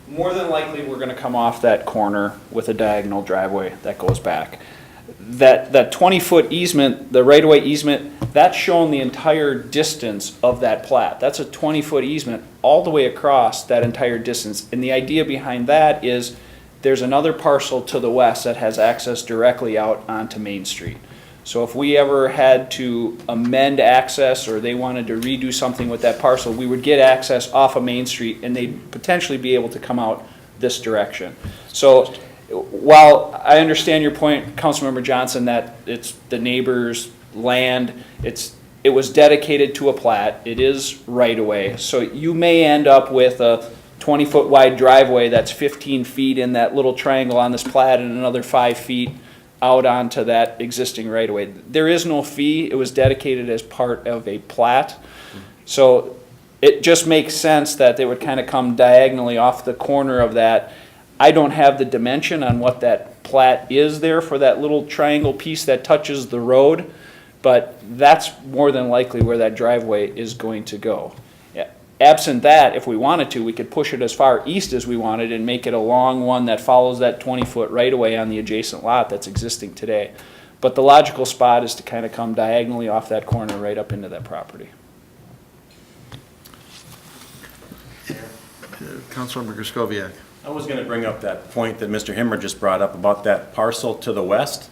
Speaker 12: More than likely, we're gonna come off that corner with a diagonal driveway that goes back. That 20-foot easement, the right-of-way easement, that's shown the entire distance of that plat. That's a 20-foot easement all the way across that entire distance. And the idea behind that is there's another parcel to the west that has access directly out onto Main Street. So if we ever had to amend access, or they wanted to redo something with that parcel, we would get access off of Main Street, and they'd potentially be able to come out this direction. So while I understand your point, Councilmember Johnson, that it's the neighbor's land, it was dedicated to a plat, it is right away. So you may end up with a 20-foot wide driveway that's 15 feet in that little triangle on this plat, and another 5 feet out onto that existing right-of-way. There is no fee, it was dedicated as part of a plat. So it just makes sense that they would kind of come diagonally off the corner of that. I don't have the dimension on what that plat is there for that little triangle piece that touches the road, but that's more than likely where that driveway is going to go. Absent that, if we wanted to, we could push it as far east as we wanted and make it a long one that follows that 20-foot right-of-way on the adjacent lot that's existing today. But the logical spot is to kind of come diagonally off that corner right up into that property.
Speaker 1: Councilmember Griscoviac.
Speaker 4: I was going to bring up that point that Mr. Himmer just brought up about that parcel to the west,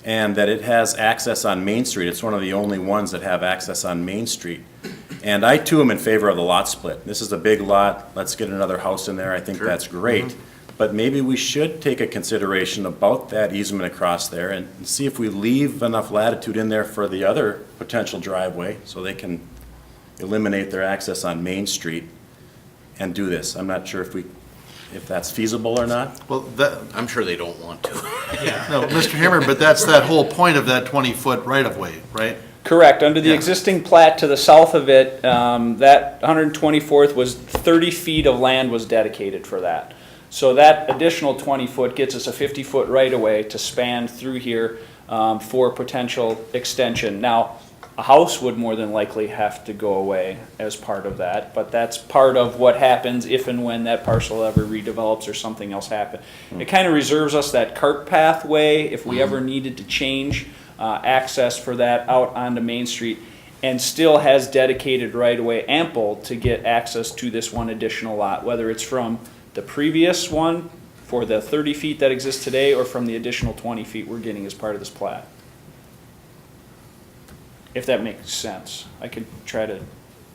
Speaker 4: and that it has access on Main Street. It's one of the only ones that have access on Main Street. And I too am in favor of the lot split. This is a big lot, let's get another house in there, I think that's great. But maybe we should take a consideration about that easement across there and see if we leave enough latitude in there for the other potential driveway, so they can eliminate their access on Main Street and do this. I'm not sure if that's feasible or not.
Speaker 1: Well, that,
Speaker 7: I'm sure they don't want to.
Speaker 1: no, Mr. Hammer, but that's that whole point of that 20-foot right-of-way, right?
Speaker 12: Correct. Under the
Speaker 1: Yeah.
Speaker 12: existing plat to the south of it, that 124th was 30 feet of land was dedicated for that. So that additional 20-foot gets us a 50-foot right-of-way to span through here for potential extension. Now, a house would more than likely have to go away as part of that, but that's part of what happens if and when that parcel ever redevelops or something else happens. It kind of reserves us that cart pathway if we ever needed to change access for that out onto Main Street, and still has dedicated right-of-way ample to get access to this one additional lot, whether it's from the previous one for the 30 feet that exists today or from the additional 20 feet we're getting as part of this plat. If that makes sense. I could try to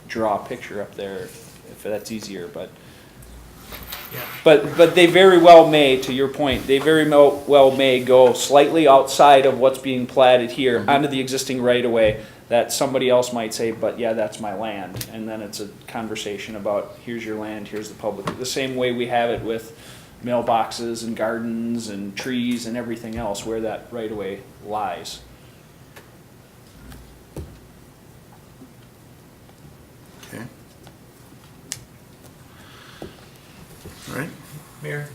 Speaker 12: draw a picture up there if that's easier, but they very well may, to your point, they very well may go slightly outside of what's being platted here onto the existing right-of-way that somebody else might say, but yeah, that's my land. And then it's a conversation about, here's your land, here's the public. The same way we have it with mailboxes and gardens and trees and everything else where that right-of-way lies.
Speaker 1: Okay. All right,
Speaker 8: Mayor,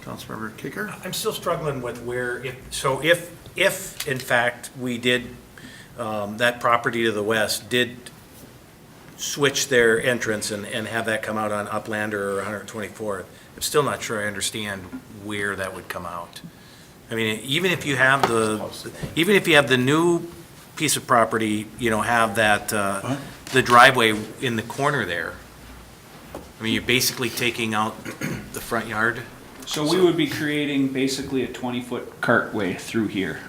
Speaker 1: Councilmember Kicker?
Speaker 8: I'm still struggling with where, if in fact we did, that property to the west did switch their entrance and have that come out on Uplander or 124th, I'm still not sure I understand where that would come out. I mean, even if you have the new piece of property, have that, the driveway in the corner there, I mean, you're basically taking out the front yard.
Speaker 12: So we would be creating basically a 20-foot cartway through here.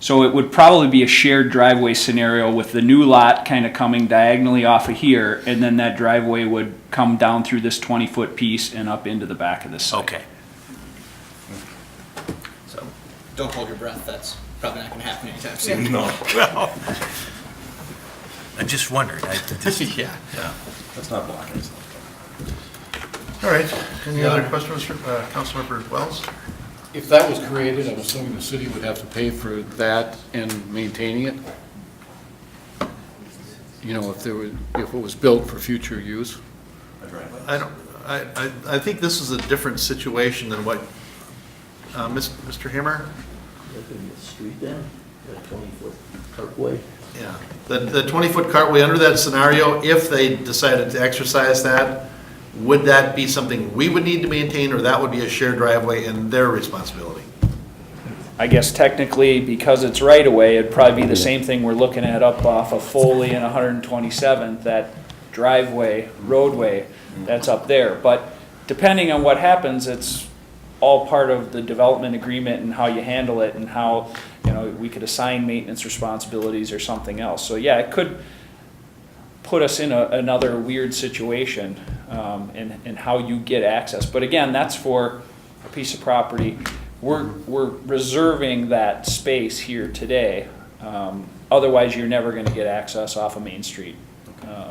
Speaker 12: So it would probably be a shared driveway scenario with the new lot kind of coming diagonally off of here, and then that driveway would come down through this 20-foot piece and up into the back of this site.
Speaker 8: Okay.
Speaker 3: So don't hold your breath. That's probably not going to happen anytime soon.
Speaker 8: No, well, I just wondered.
Speaker 3: Yeah.
Speaker 4: That's not blocking.
Speaker 1: All right, any other questions for Councilmember Wells?
Speaker 13: If that was created, I'm assuming the city would have to pay for that and maintaining it? If it was built for future use?
Speaker 1: I think this is a different situation than what, Mr. Hammer?
Speaker 5: That could be a street then, a 20-foot cartway.
Speaker 1: Yeah, the 20-foot cartway under that scenario, if they decided to exercise that, would that be something we would need to maintain, or that would be a shared driveway and their responsibility?
Speaker 12: I guess technically, because it's right away, it'd probably be the same thing we're looking at up off of Foley and 127th, that driveway, roadway that's up there. But depending on what happens, it's all part of the development agreement and how you handle it and how, we could assign maintenance responsibilities or something else. So yeah, it could put us in another weird situation in how you get access. But again, that's for a piece of property. We're reserving that space here today. Otherwise, you're never going to get access off of Main Street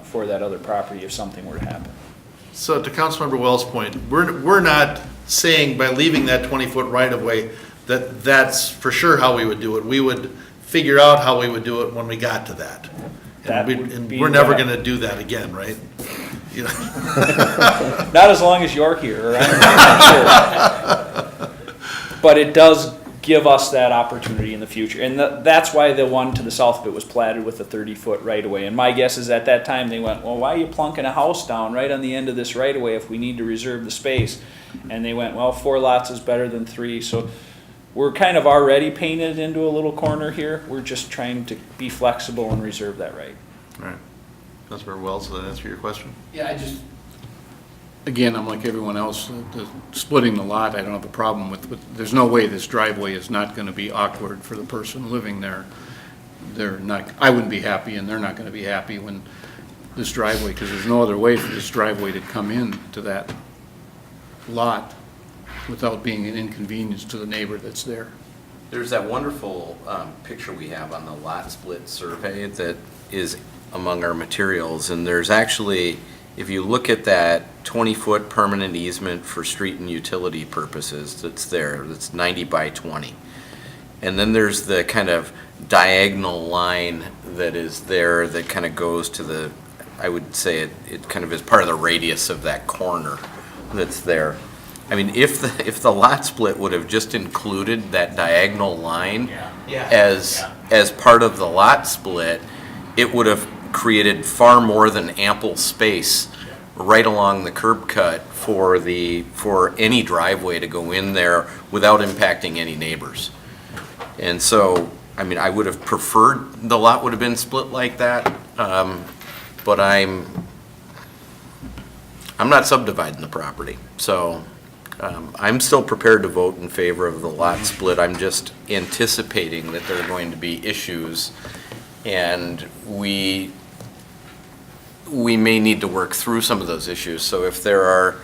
Speaker 12: for that other property if something were to happen.
Speaker 1: So to Councilmember Wells' point, we're not saying by leaving that 20-foot right-of-way that that's for sure how we would do it. We would figure out how we would do it when we got to that. And we're never going to do that again, right?
Speaker 12: Not as long as you're here, or I'm not sure. But it does give us that opportunity in the future. And that's why the one to the south of it was platted with a 30-foot right-of-way. And my guess is at that time they went, well, why are you plunking a house down right on the end of this right-of-way if we need to reserve the space? And they went, well, 4 lots is better than 3. So we're kind of already painted into a little corner here. We're just trying to be flexible and reserve that right.
Speaker 1: All right. Councilmember Wells, does that answer your question?
Speaker 13: Yeah, again, I'm like everyone else, splitting the lot, I don't have a problem with, but there's no way this driveway is not gonna be awkward for the person living there. They're not, I wouldn't be happy, and they're not gonna be happy when this driveway, because there's no other way for this driveway to come in to that lot without being an inconvenience to the neighbor that's there.
Speaker 7: There's that wonderful picture we have on the lot split survey that is among our materials, and there's actually, if you look at that 20-foot permanent easement for street and utility purposes that's there, that's 90 by 20. And then there's the kind of diagonal line that is there that kind of goes to the, I would say it kind of is part of the radius of that corner that's there. I mean, if the lot split would have just included that diagonal line as part of the lot split, it would have created far more than ample space right along the curb cut for any driveway to go in there without impacting any neighbors. And so, I mean, I would have preferred the lot would have been split like that, but I'm not subdividing the property, so I'm still prepared to vote in favor of the lot split. I'm just anticipating that there are going to be issues, and we may need to work through some of those issues. So if there are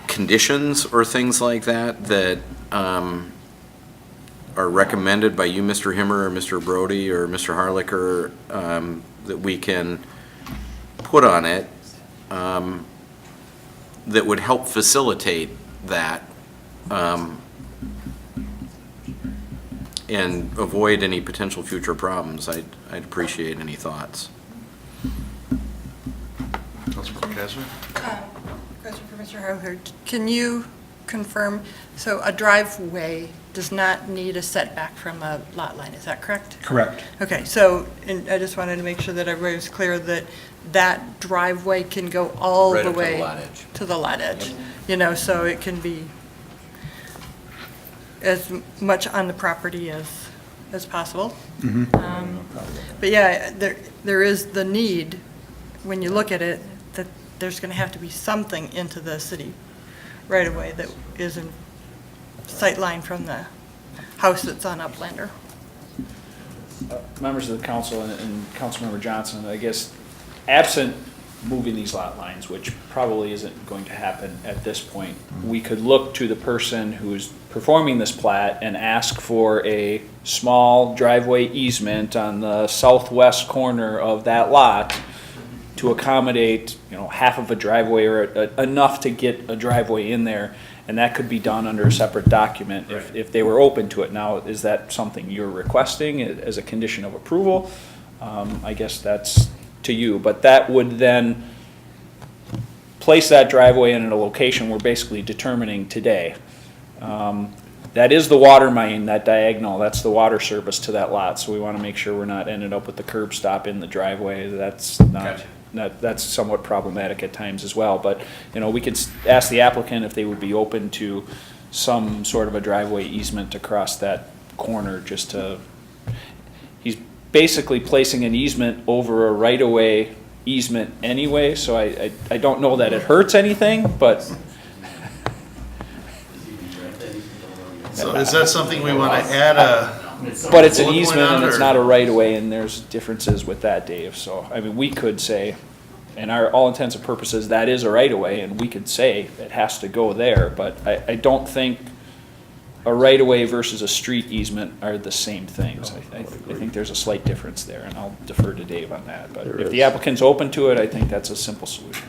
Speaker 7: conditions or things like that that are recommended by you, Mr. Himmer, or Mr. Brody, or Mr. Harlicker, that we can put on it, that would help facilitate that and avoid any potential future problems, I'd appreciate any thoughts.
Speaker 1: Councilmember Kessler?
Speaker 11: Question for Mr. Harlicker. Can you confirm, so a driveway does not need a setback from a lot line, is that correct?
Speaker 10: Correct.
Speaker 11: Okay, so, and I just wanted to make sure that everybody was clear that that driveway can go all
Speaker 7: Right
Speaker 11: the
Speaker 7: up to the
Speaker 11: way
Speaker 7: lot edge.
Speaker 11: to the lot edge. You know, so it can be as much on the property as possible. But yeah, there is the need, when you look at it, that there's going to have to be something into the city right away that is in sight line from the house that's on Uplander.
Speaker 12: Members of the council and Councilmember Johnson, I guess, absent moving these lot lines, which probably isn't going to happen at this point, we could look to the person who's performing this plat and ask for a small driveway easement on the southwest corner of that lot to accommodate, half of a driveway or enough to get a driveway in there. And that could be done under a separate document if they were open to it. Now, is that something you're requesting as a condition of approval? I guess that's to you, but that would then place that driveway in a location we're basically determining today. That is the water main, that diagonal, that's the water service to that lot, so we want to make sure we're not ending up with the curb stop in the driveway. That's not, that's somewhat problematic at times as well, but, we could ask the applicant if they would be open to some sort of a driveway easement across that corner, just to, he's basically placing an easement over a right-of-way easement anyway, so I don't know that it hurts anything, but.
Speaker 1: So is that something we want to add
Speaker 12: But it's an
Speaker 1: bullet point
Speaker 12: easement
Speaker 1: on,
Speaker 12: and it's
Speaker 1: or-
Speaker 12: not a right-of-way, and there's differences with that, Dave, so, I mean, we could say, in our all intents and purposes, that is a right-of-way, and we could say it has to go there, but I don't think a right-of-way versus a street easement are the same things. I think there's a slight difference there, and I'll defer to Dave on that, but if the applicant's open to it, I think that's a simple solution.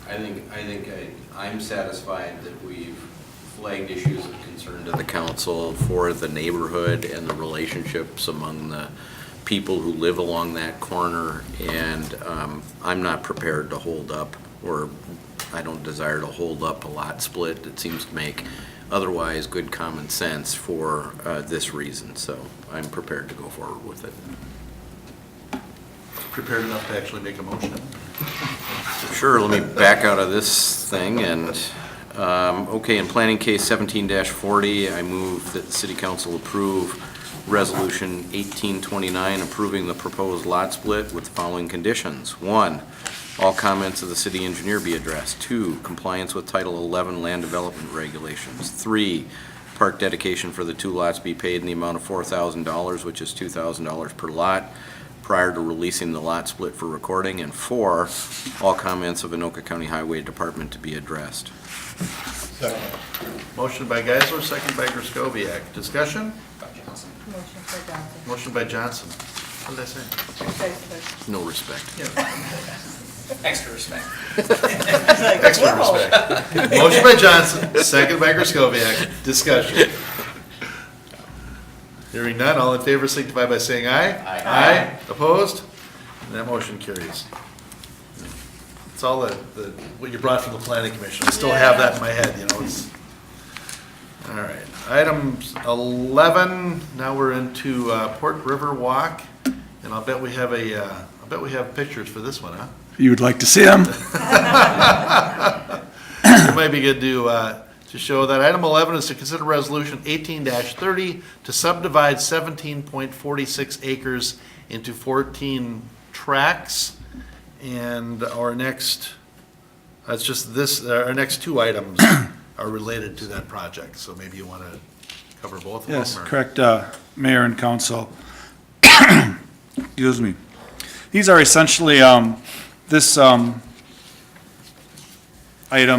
Speaker 7: I'm satisfied that we've flagged issues of concern to the council for the neighborhood and the relationships among the people who live along that corner, and I'm not prepared to hold up, or I don't desire to hold up a lot split. It seems to make otherwise good common sense for this reason, so I'm prepared to go forward with it.
Speaker 1: prepared enough to actually make a motion?
Speaker 7: Sure, let me back out of this thing and Okay, in planning case 17-40, I move that the city council approve resolution 1829 approving the proposed lot split with the following conditions. 1, all comments of the city engineer be addressed. 2, compliance with Title 11 land development regulations. 3, park dedication for the 2 lots be paid in the amount of $4,000, which is $2,000 per lot, prior to releasing the lot split for recording. And 4, all comments of Anoka County Highway Department to be addressed.
Speaker 1: Motion by Geisler, second by Griscoviac. Discussion?
Speaker 11: Motion for Johnson.
Speaker 1: Motion by Johnson. What did I say?
Speaker 7: No respect.
Speaker 3: Extra respect.
Speaker 1: Extra respect. Motion by Johnson, second by Griscoviac. Discussion. Hearing none, all in favor signify by saying aye. Aye. Opposed? And that motion carries. It's all what you brought from the planning commission. I still have that in my head, you know, it's. All right, item 11, now we're into Port River Walk, and I'll bet we have pictures for this one, huh?
Speaker 10: You would like to see them?
Speaker 1: It might be good to show that. Item 11 is to consider resolution 18-30 to subdivide 17.46 acres into 14 tracts. And our next, that's just this, our next 2 items are related to that project. So maybe you want to cover both of them?
Speaker 10: Yes,
Speaker 1: or-
Speaker 10: correct, Mayor and Council. Excuse me. These are essentially, this item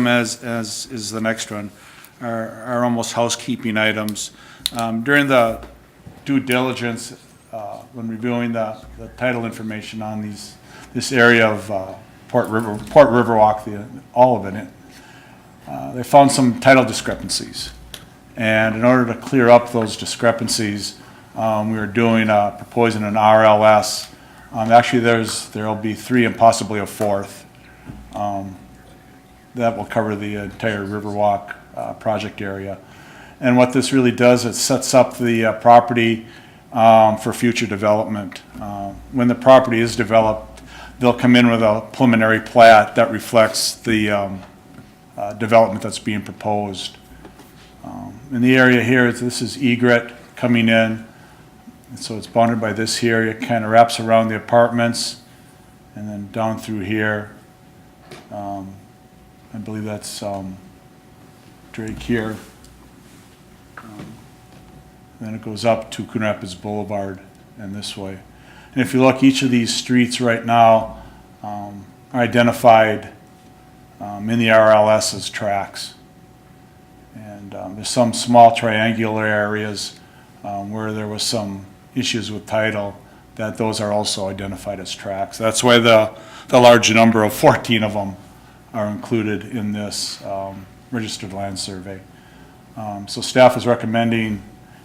Speaker 10: as is the next one, are almost housekeeping items. During the due diligence, when reviewing the title information on this area of Port Riverwalk, all of it, they found some title discrepancies. And in order to clear up those discrepancies, we are proposing an RLS. Actually, there'll be 3 and possibly a 4th. That will cover the entire Riverwalk project area. And what this really does, it sets up the property for future development. When the property is developed, they'll come in with a preliminary plat that reflects the development that's being proposed. In the area here, this is egret coming in. And so it's bounded by this here. It kind of wraps around the apartments and then down through here. I believe that's Drake here. Then it goes up to Coon Rapids Boulevard and this way. And if you look, each of these streets right now are identified in the RLS as tracks. And there's some small triangular areas where there was some issues with title, that those are also identified as tracks. That's why the large number of 14 of them are included in this registered land survey. So staff is recommending,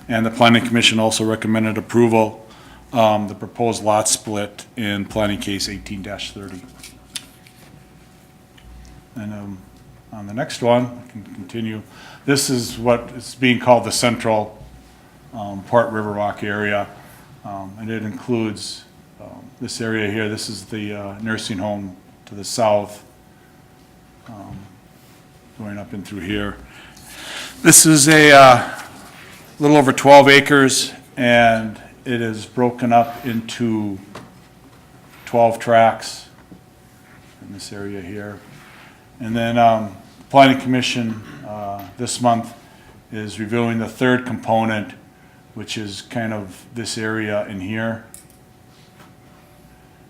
Speaker 10: and the planning commission also recommended approval, the proposed lot split in planning case 18-30. And on the next one, I can continue. This is what is being called the central Port Riverwalk area. And it includes this area here. This is the nursing home to the south, going up and through here. This is a little over 12 acres, and it is broken up into 12 tracts in this area here. And then Planning Commission this month is reviewing the 3rd component, which is kind of this area in here.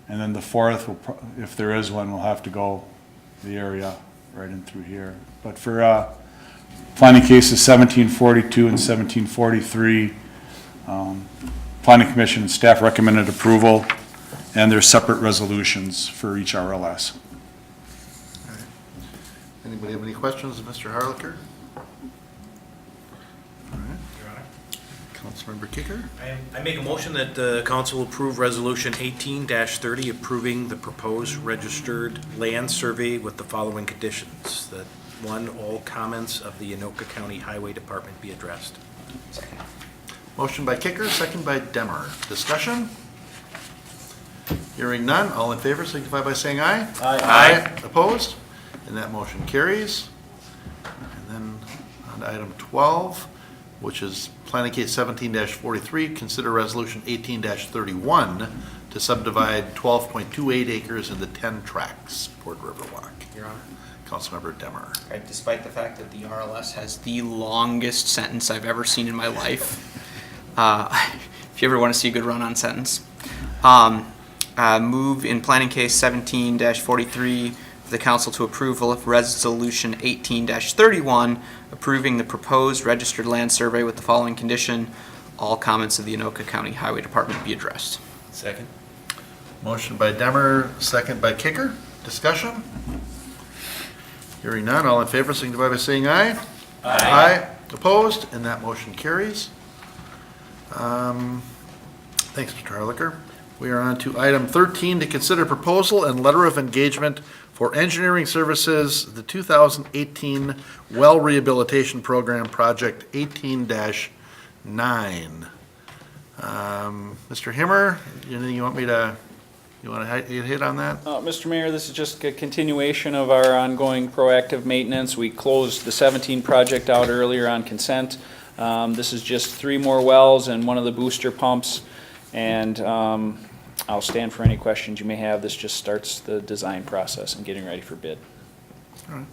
Speaker 10: And then the 4th, if there is one, will have to go the area right in through here. But for planning cases 1742 and 1743, Planning Commission and staff recommended approval, and there's separate resolutions for each RLS.
Speaker 1: Anybody have any questions of Mr. Harlicker? All right. Councilmember Kicker?
Speaker 8: I make a motion that the council approve resolution 18-30 approving the proposed registered land survey with the following conditions. That 1, all comments of the Anoka County Highway Department be addressed.
Speaker 1: Motion by Kicker, second by Demmer. Discussion? Hearing none, all in favor signify by saying aye.
Speaker 8: Aye.
Speaker 1: Opposed? And that motion carries. On to item 12, which is planning case 17-43, consider resolution 18-31 to subdivide 12.28 acres into 10 tracts, Port Riverwalk.
Speaker 3: Your Honor.
Speaker 1: Councilmember Demmer.
Speaker 3: Right, despite the fact that the RLS has the longest sentence I've ever seen in my life. If you ever want to see a good run-on sentence. Move in planning case 17-43 for the council to approve of resolution 18-31, approving the proposed registered land survey with the following condition: all comments of the Anoka County Highway Department be addressed.
Speaker 8: Second?
Speaker 1: Motion by Demmer, second by Kicker. Discussion? Hearing none, all in favor, signify by saying aye. Aye. Opposed, and that motion carries. Thanks, Mr. Harlicker. We are on to item 13, to consider proposal and letter of engagement for engineering services, the 2018 Well Rehabilitation Program, Project 18-9. Mr. Himmer, anything you want to hit on that?
Speaker 12: Mr. Mayor, this is just a continuation of our ongoing proactive maintenance. We closed the 17 project out earlier on consent. This is just 3 more wells and one of the booster pumps, and I'll stand for any questions you may have. This just starts the design process and getting ready for bid.
Speaker 1: All right.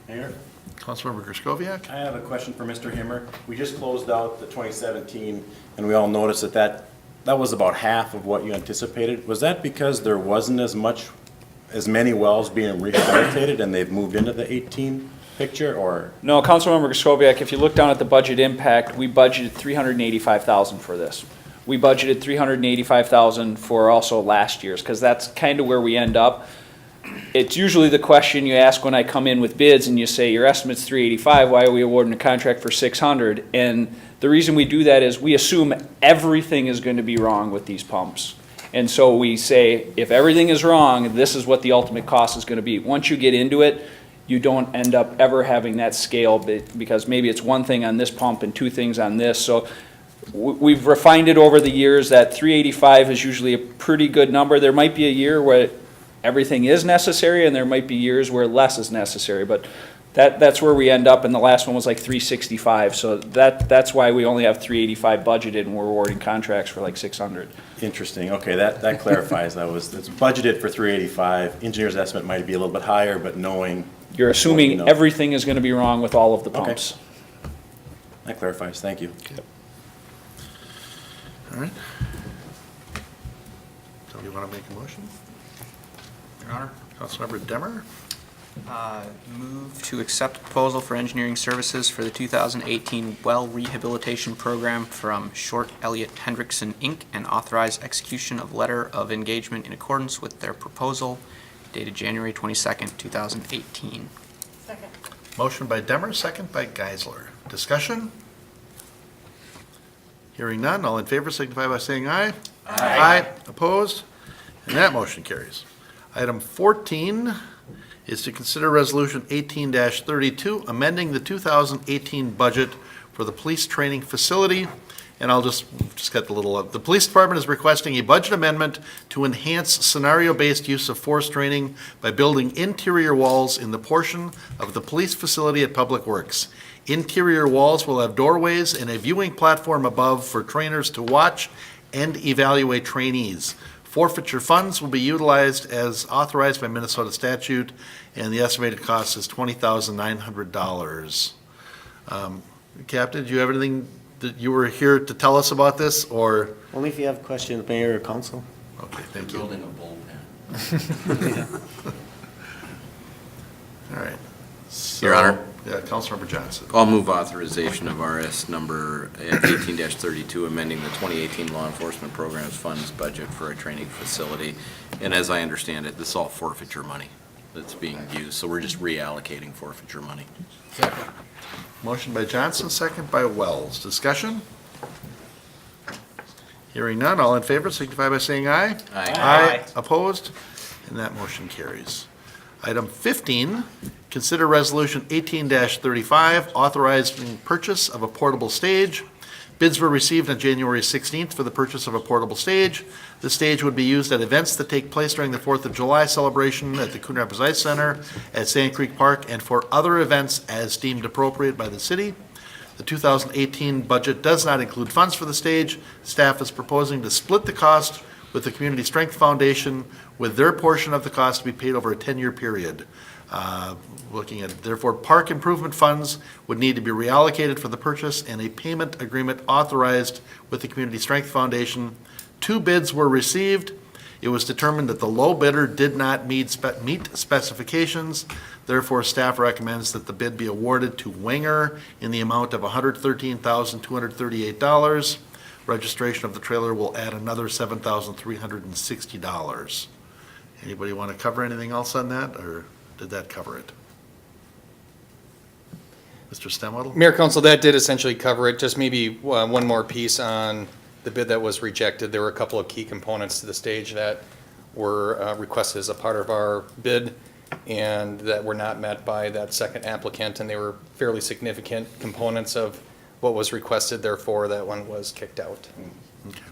Speaker 4: Mayor?
Speaker 1: Councilmember Griscoviac?
Speaker 4: I have a question for Mr. Himmer. We just closed out the 2017, and we all noticed that was about half of what you anticipated. Was that because there wasn't as many wells being rehabilitated and they've moved into the 18 picture, or?
Speaker 12: No, Councilmember Griscoviac, if you look down at the budget impact, we budgeted $385,000 for this. We budgeted $385,000 for also last year's, because that's kind of where we end up. It's usually the question you ask when I come in with bids and you say, your estimate's $385, why are we awarding a contract for $600? And the reason we do that is we assume everything is going to be wrong with these pumps. And so we say, if everything is wrong, this is what the ultimate cost is going to be. Once you get into it, you don't end up ever having that scale, because maybe it's one thing on this pump and 2 things on this. So we've refined it over the years. That 385 is usually a pretty good number. There might be a year where everything is necessary, and there might be years where less is necessary, but that's where we end up, and the last one was like 365, so that's why we only have 385 budgeted, and we're awarding contracts for like 600.
Speaker 4: Interesting, okay, that clarifies. It's budgeted for 385. Engineer's estimate might be a little bit higher, but knowing.
Speaker 12: You're assuming everything is going to be wrong with all of the pumps.
Speaker 4: Okay. That clarifies, thank you.
Speaker 12: Yep.
Speaker 1: All right. Somebody want to make a motion?
Speaker 3: Your Honor.
Speaker 1: Councilmember Demmer?
Speaker 3: Move to accept proposal for engineering services for the 2018 Well Rehabilitation Program from Short Elliott Hendrickson, Inc., and authorize execution of letter of engagement in accordance with their proposal dated January 22nd, 2018.
Speaker 11: Second.
Speaker 1: Motion by Demmer, second by Geisler. Discussion? Hearing none, all in favor signify by saying aye. Aye. Opposed? And that motion carries. Item 14 is to consider resolution 18-32, amending the 2018 budget for the police training facility. And I'll just get the little, the police department is requesting a budget amendment to enhance scenario-based use of force training by building interior walls in the portion of the police facility at Public Works. Interior walls will have doorways and a viewing platform above for trainers to watch and evaluate trainees. Forfeiture funds will be utilized as authorized by Minnesota statute, and the estimated cost is $20,900. Captain, do you have anything that you were here to tell us about this, or?
Speaker 14: Only if you have questions, Mayor or Council.
Speaker 1: Okay, thank you.
Speaker 7: Building a bullpen.
Speaker 1: All right.
Speaker 7: Your Honor.
Speaker 1: Yeah, Councilmember Johnson.
Speaker 7: I'll move authorization of RS number 18-32, amending the 2018 Law Enforcement Programs Funds budget for a training facility. And as I understand it, this is all forfeiture money that's being used, so we're just reallocating forfeiture money.
Speaker 1: Second. Motion by Johnson, second by Wells. Discussion? Hearing none, all in favor signify by saying aye.
Speaker 7: Aye.
Speaker 1: Aye. Opposed? And that motion carries. Item 15, consider resolution 18-35, authorizing purchase of a portable stage. Bids were received on January 16th for the purchase of a portable stage. The stage would be used at events that take place during the 4th of July celebration at the Coon Rapids Ice Center, at Sand Creek Park, and for other events as deemed appropriate by the city. The 2018 budget does not include funds for the stage. Staff is proposing to split the cost with the Community Strength Foundation, with their portion of the cost to be paid over a 10-year period. Looking at, therefore, park improvement funds would need to be reallocated for the purchase and a payment agreement authorized with the Community Strength Foundation. 2 bids were received. It was determined that the low bidder did not meet specifications. Therefore, staff recommends that the bid be awarded to Wenger in the amount of $113,238. Registration of the trailer will add another $7,360. Anybody want to cover anything else on that, or did that cover it? Mr. Stemwedel?
Speaker 6: Mayor, Council, that did essentially cover it. Just maybe one more piece on the bid that was rejected. There were a couple of key components to the stage that were requested as a part of our bid and that were not met by that second applicant, and they were fairly significant components of what was requested, therefore that one was kicked out.
Speaker 1: Okay.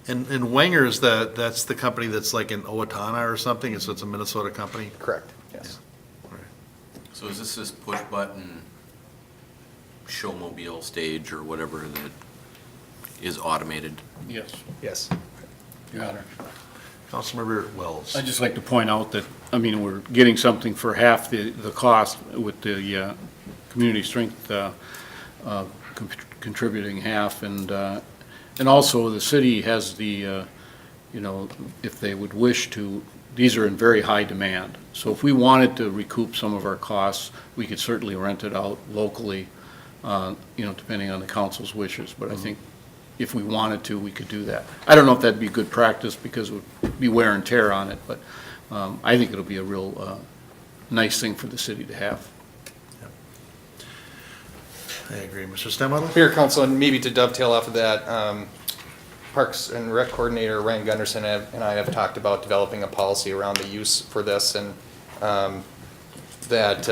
Speaker 1: And Wenger's, that's the company that's like in Owatonna or something, so it's a Minnesota company?
Speaker 6: Correct, yes.
Speaker 7: So is this push-button showmobile stage or whatever that is automated?
Speaker 13: Yes.
Speaker 6: Yes.
Speaker 13: Your Honor.
Speaker 1: Councilmember Wells.
Speaker 13: I'd just like to point out that, I mean, we're getting something for half the cost with the community strength contributing half, and also the city has the, you know, if they would wish to, these are in very high demand. So if we wanted to recoup some of our costs, we could certainly rent it out locally, you know, depending on the council's wishes. But I think if we wanted to, we could do that. I don't know if that'd be good practice because it would be wear and tear on it, but I think it'll be a real nice thing for the city to have.
Speaker 1: I agree. Mr. Stemwedel?
Speaker 6: Mayor, Council, and maybe to dovetail off of that, Parks and Rec Coordinator Ryan Gunderson and I have talked about developing a policy around the use for this, and that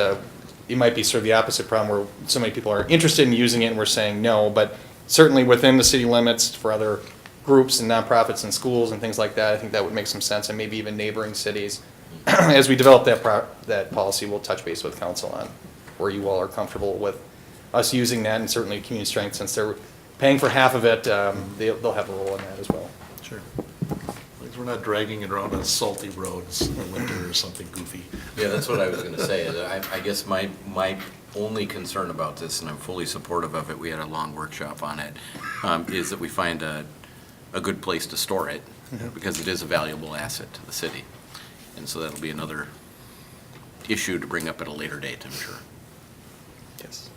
Speaker 6: it might be sort of the opposite problem where so many people are interested in using it and we're saying no, but certainly within the city limits for other groups and nonprofits and schools and things like that, I think that would make some sense, and maybe even neighboring cities. As we develop that policy, we'll touch base with council on where you all are comfortable with us using that, and certainly Community Strength, since they're paying for half of it, they'll have a role in that as well.
Speaker 1: Sure. As long as we're not dragging it around on salty roads in the winter or something goofy.
Speaker 7: Yeah, that's what I was gonna say. I guess my only concern about this, and I'm fully supportive of it, we had a long workshop on it, is that we find a good place to store it, because it is a valuable asset to the city. And so that'll be another issue to bring up at a later date, I'm sure.
Speaker 6: Yes.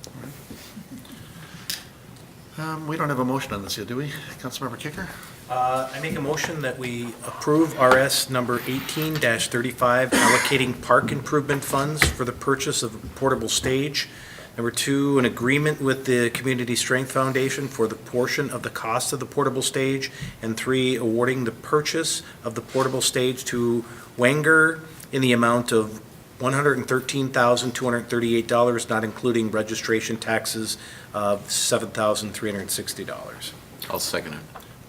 Speaker 1: We don't have a motion on this yet, do we? Councilmember Kicker?
Speaker 8: I make a motion that we approve RS number 18-35, allocating park improvement funds for the purchase of a portable stage. Number 2, an agreement with the Community Strength Foundation for the portion of the cost of the portable stage. And 3, awarding the purchase of the portable stage to Wenger in the amount of $113,238, not including registration taxes of $7,360.
Speaker 7: I'll second it.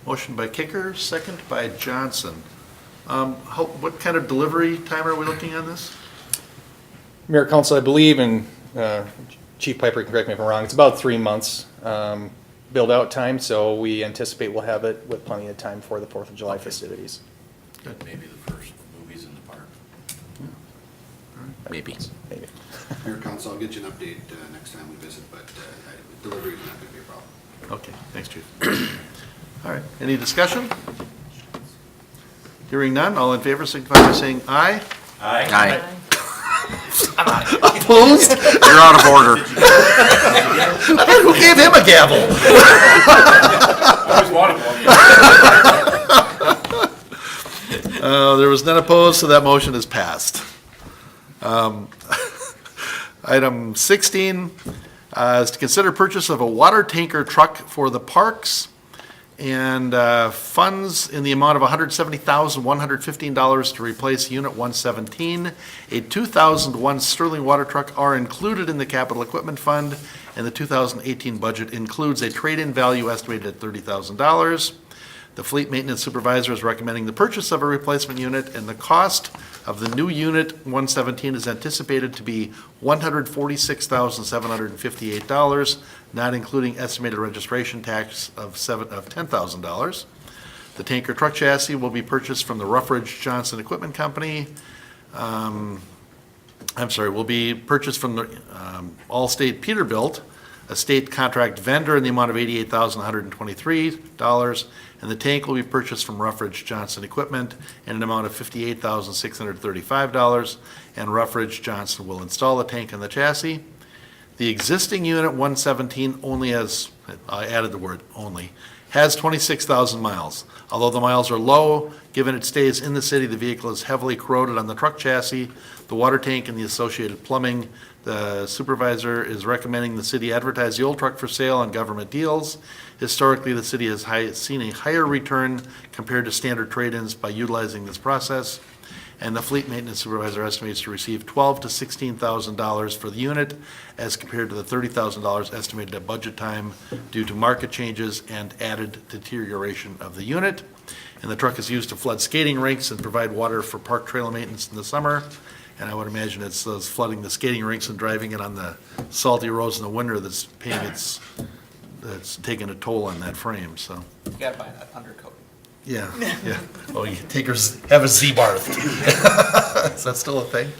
Speaker 1: Motion by Kicker, second by Johnson. What kind of delivery time are we looking on this?
Speaker 6: Mayor, Council, I believe, and Chief Piper can correct me if I'm wrong, it's about 3 months build-out time, so we anticipate we'll have it with plenty of time for the 4th of July festivities.
Speaker 7: Good. Maybe the first movies in the park. Maybe.
Speaker 6: Maybe.
Speaker 15: Mayor, Council, I'll get you an update next time we visit, but delivery is not going to be a problem.
Speaker 1: Okay, thanks, Chief. All right, any discussion? Hearing none, all in favor, signify by saying aye.
Speaker 7: Aye.
Speaker 1: Opposed?
Speaker 7: You're out of order.
Speaker 1: Who gave him a gavel? There was none opposed, so that motion is passed. Item 16 is to consider purchase of a water tanker truck for the parks. and funds in the amount of $170,115 to replace Unit 117. A 2001 Sterling water truck are included in the capital equipment fund, and the 2018 budget includes a trade-in value estimated at $30,000. The fleet maintenance supervisor is recommending the purchase of a replacement unit, and the cost of the new unit 117 is anticipated to be $146,758, not including estimated registration tax of $10,000. The tanker truck chassis will be purchased from the Ruffridge Johnson Equipment Company. Will be purchased from the Allstate Peterbilt, a state contract vendor, in the amount of $88,123, and the tank will be purchased from Ruffridge Johnson Equipment in an amount of $58,635, and Ruffridge Johnson will install the tank and the chassis. The existing unit 117 only has, I added the word only, has 26,000 miles. Although the miles are low, given it stays in the city, the vehicle is heavily corroded on the truck chassis, the water tank, and the associated plumbing. The supervisor is recommending the city advertise the old truck for sale on government deals. Historically, the city has seen a higher return compared to standard trade-ins by utilizing this process. And the fleet maintenance supervisor estimates to receive $12,000 to $16,000 for the unit, as compared to the $30,000 estimated at budget time due to market changes and added deterioration of the unit. And the truck is used to flood skating rinks and provide water for park trail maintenance in the summer. And I would imagine it's those flooding the skating rinks and driving it on the salty roads in the winter that's that's taking a toll on that frame, so.
Speaker 3: You gotta buy that undercoat.
Speaker 1: Yeah, yeah. Oh, you have a Z-bar. Is that still a thing?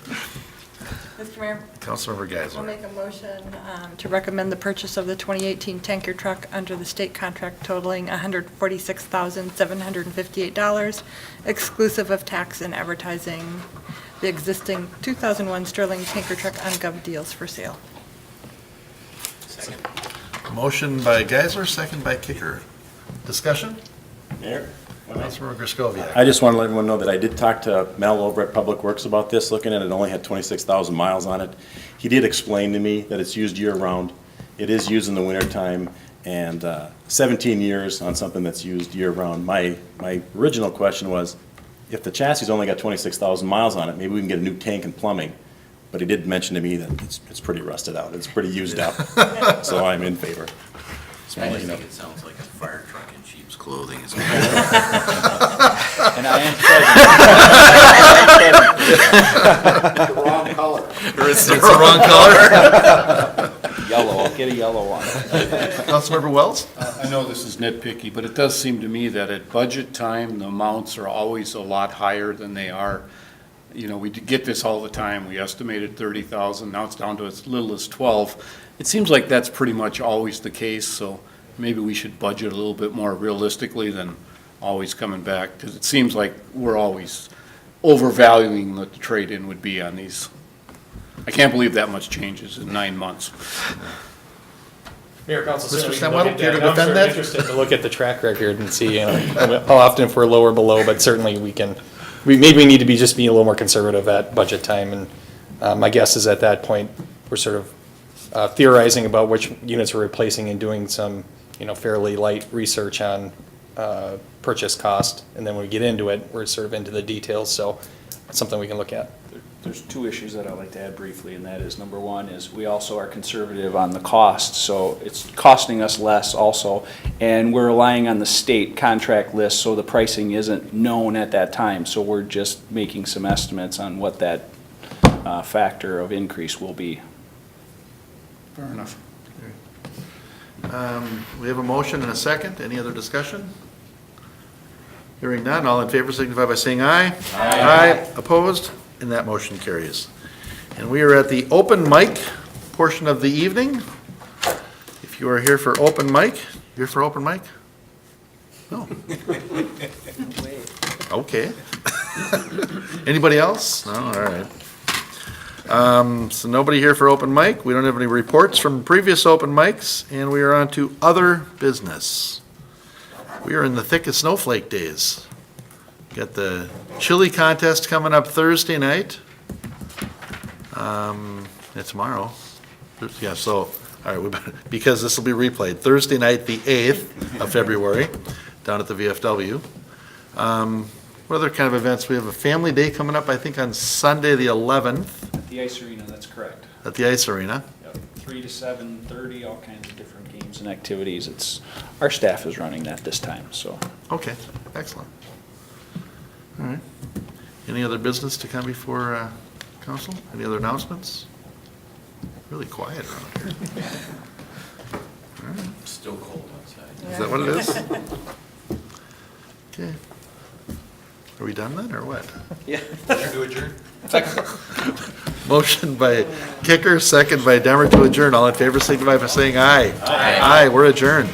Speaker 11: Mr. Mayor,
Speaker 1: Councilmember
Speaker 11: I'll
Speaker 1: Geisler.
Speaker 11: make a motion to recommend the purchase of the 2018 tanker truck under the state contract totaling $146,758, exclusive of tax and advertising the existing 2001 Sterling tanker truck on Gov Deals for sale.
Speaker 1: Motion by Geisler, second by Kicker. Discussion?
Speaker 4: Mayor?
Speaker 1: Councilmember Griscoviac.
Speaker 4: I just want to let everyone know that I did talk to Mel over at Public Works about this, looking at it, it only had 26,000 miles on it. He did explain to me that it's used year-round. It is used in the wintertime, and 17 years on something that's used year-round. My original question was, if the chassis only got 26,000 miles on it, maybe we can get a new tank and plumbing. But he did mention to me that it's pretty rusted out, it's pretty used up, so I'm in favor. Just
Speaker 7: I
Speaker 4: wanna let
Speaker 7: just
Speaker 4: you know.
Speaker 7: think it sounds like a fire truck in sheep's clothing.
Speaker 5: And I am
Speaker 15: Wrong color.
Speaker 1: It's the wrong color.
Speaker 12: Yellow, I'll get a yellow one.
Speaker 1: Councilmember Wells?
Speaker 13: I know this is nitpicky, but it does seem to me that at budget time, the amounts are always a lot higher than they are. You know, we get this all the time. We estimated 30,000, now it's down to as little as 12. It seems like that's pretty much always the case, so maybe we should budget a little bit more realistically than always coming back, because it seems like we're always overvaluing what the trade-in would be on these. I can't believe that much changes in 9 months.
Speaker 6: Mayor, Council,
Speaker 1: Mr.
Speaker 6: certainly we can
Speaker 1: Stemwell,
Speaker 6: look at
Speaker 1: care to
Speaker 6: that. I'm
Speaker 1: defend
Speaker 6: certainly
Speaker 1: that?
Speaker 6: interested to look at the track record and see, how often if we're low or below, but certainly maybe we need to just be a little more conservative at budget time, and my guess is at that point, we're sort of theorizing about which units we're replacing and doing some, fairly light research on purchase cost, and then when we get into it, we're sort of into the details, so it's something we can look at.
Speaker 12: There's two issues that I'd like to add briefly, and that is, number one, is we also are conservative on the cost, so it's costing us less also, and we're relying on the state contract list, so the pricing isn't known at that time, so we're just making some estimates on what that factor of increase will be.
Speaker 13: Fair enough.
Speaker 1: We have a motion and a second. Any other discussion? Hearing none, all in favor signify by saying aye. Aye. Opposed? And that motion carries. And we are at the open mic portion of the evening. If you are here for open mic, you're for open mic? No. Okay. Anybody else? No, all right. So nobody here for open mic. We don't have any reports from previous open mics, and we are on to other business. We are in the thick of snowflake days. Got the chili contest coming up Thursday night. Tomorrow. Yeah, so, all right, because this will be replayed. Thursday night, the 8th of February. down at the VFW. What other kind of events? We have a family day coming up, I think, on Sunday, the 11th,
Speaker 12: At the ice arena, that's correct.
Speaker 1: at the Ice Arena.
Speaker 12: Yep, 3 to 7:30, all kinds of different games and activities. Our staff is running that this time, so.
Speaker 1: Okay, excellent. All right. Any other business to come before council? Any other announcements? Really quiet around here.
Speaker 7: Still cold outside.
Speaker 1: Is that what it is? Okay. Are we done then, or what?
Speaker 7: To adjourn?
Speaker 1: Motion by Kicker, second by Demmer to adjourn. All in favor, signify by saying aye. Aye. Aye, we're adjourned.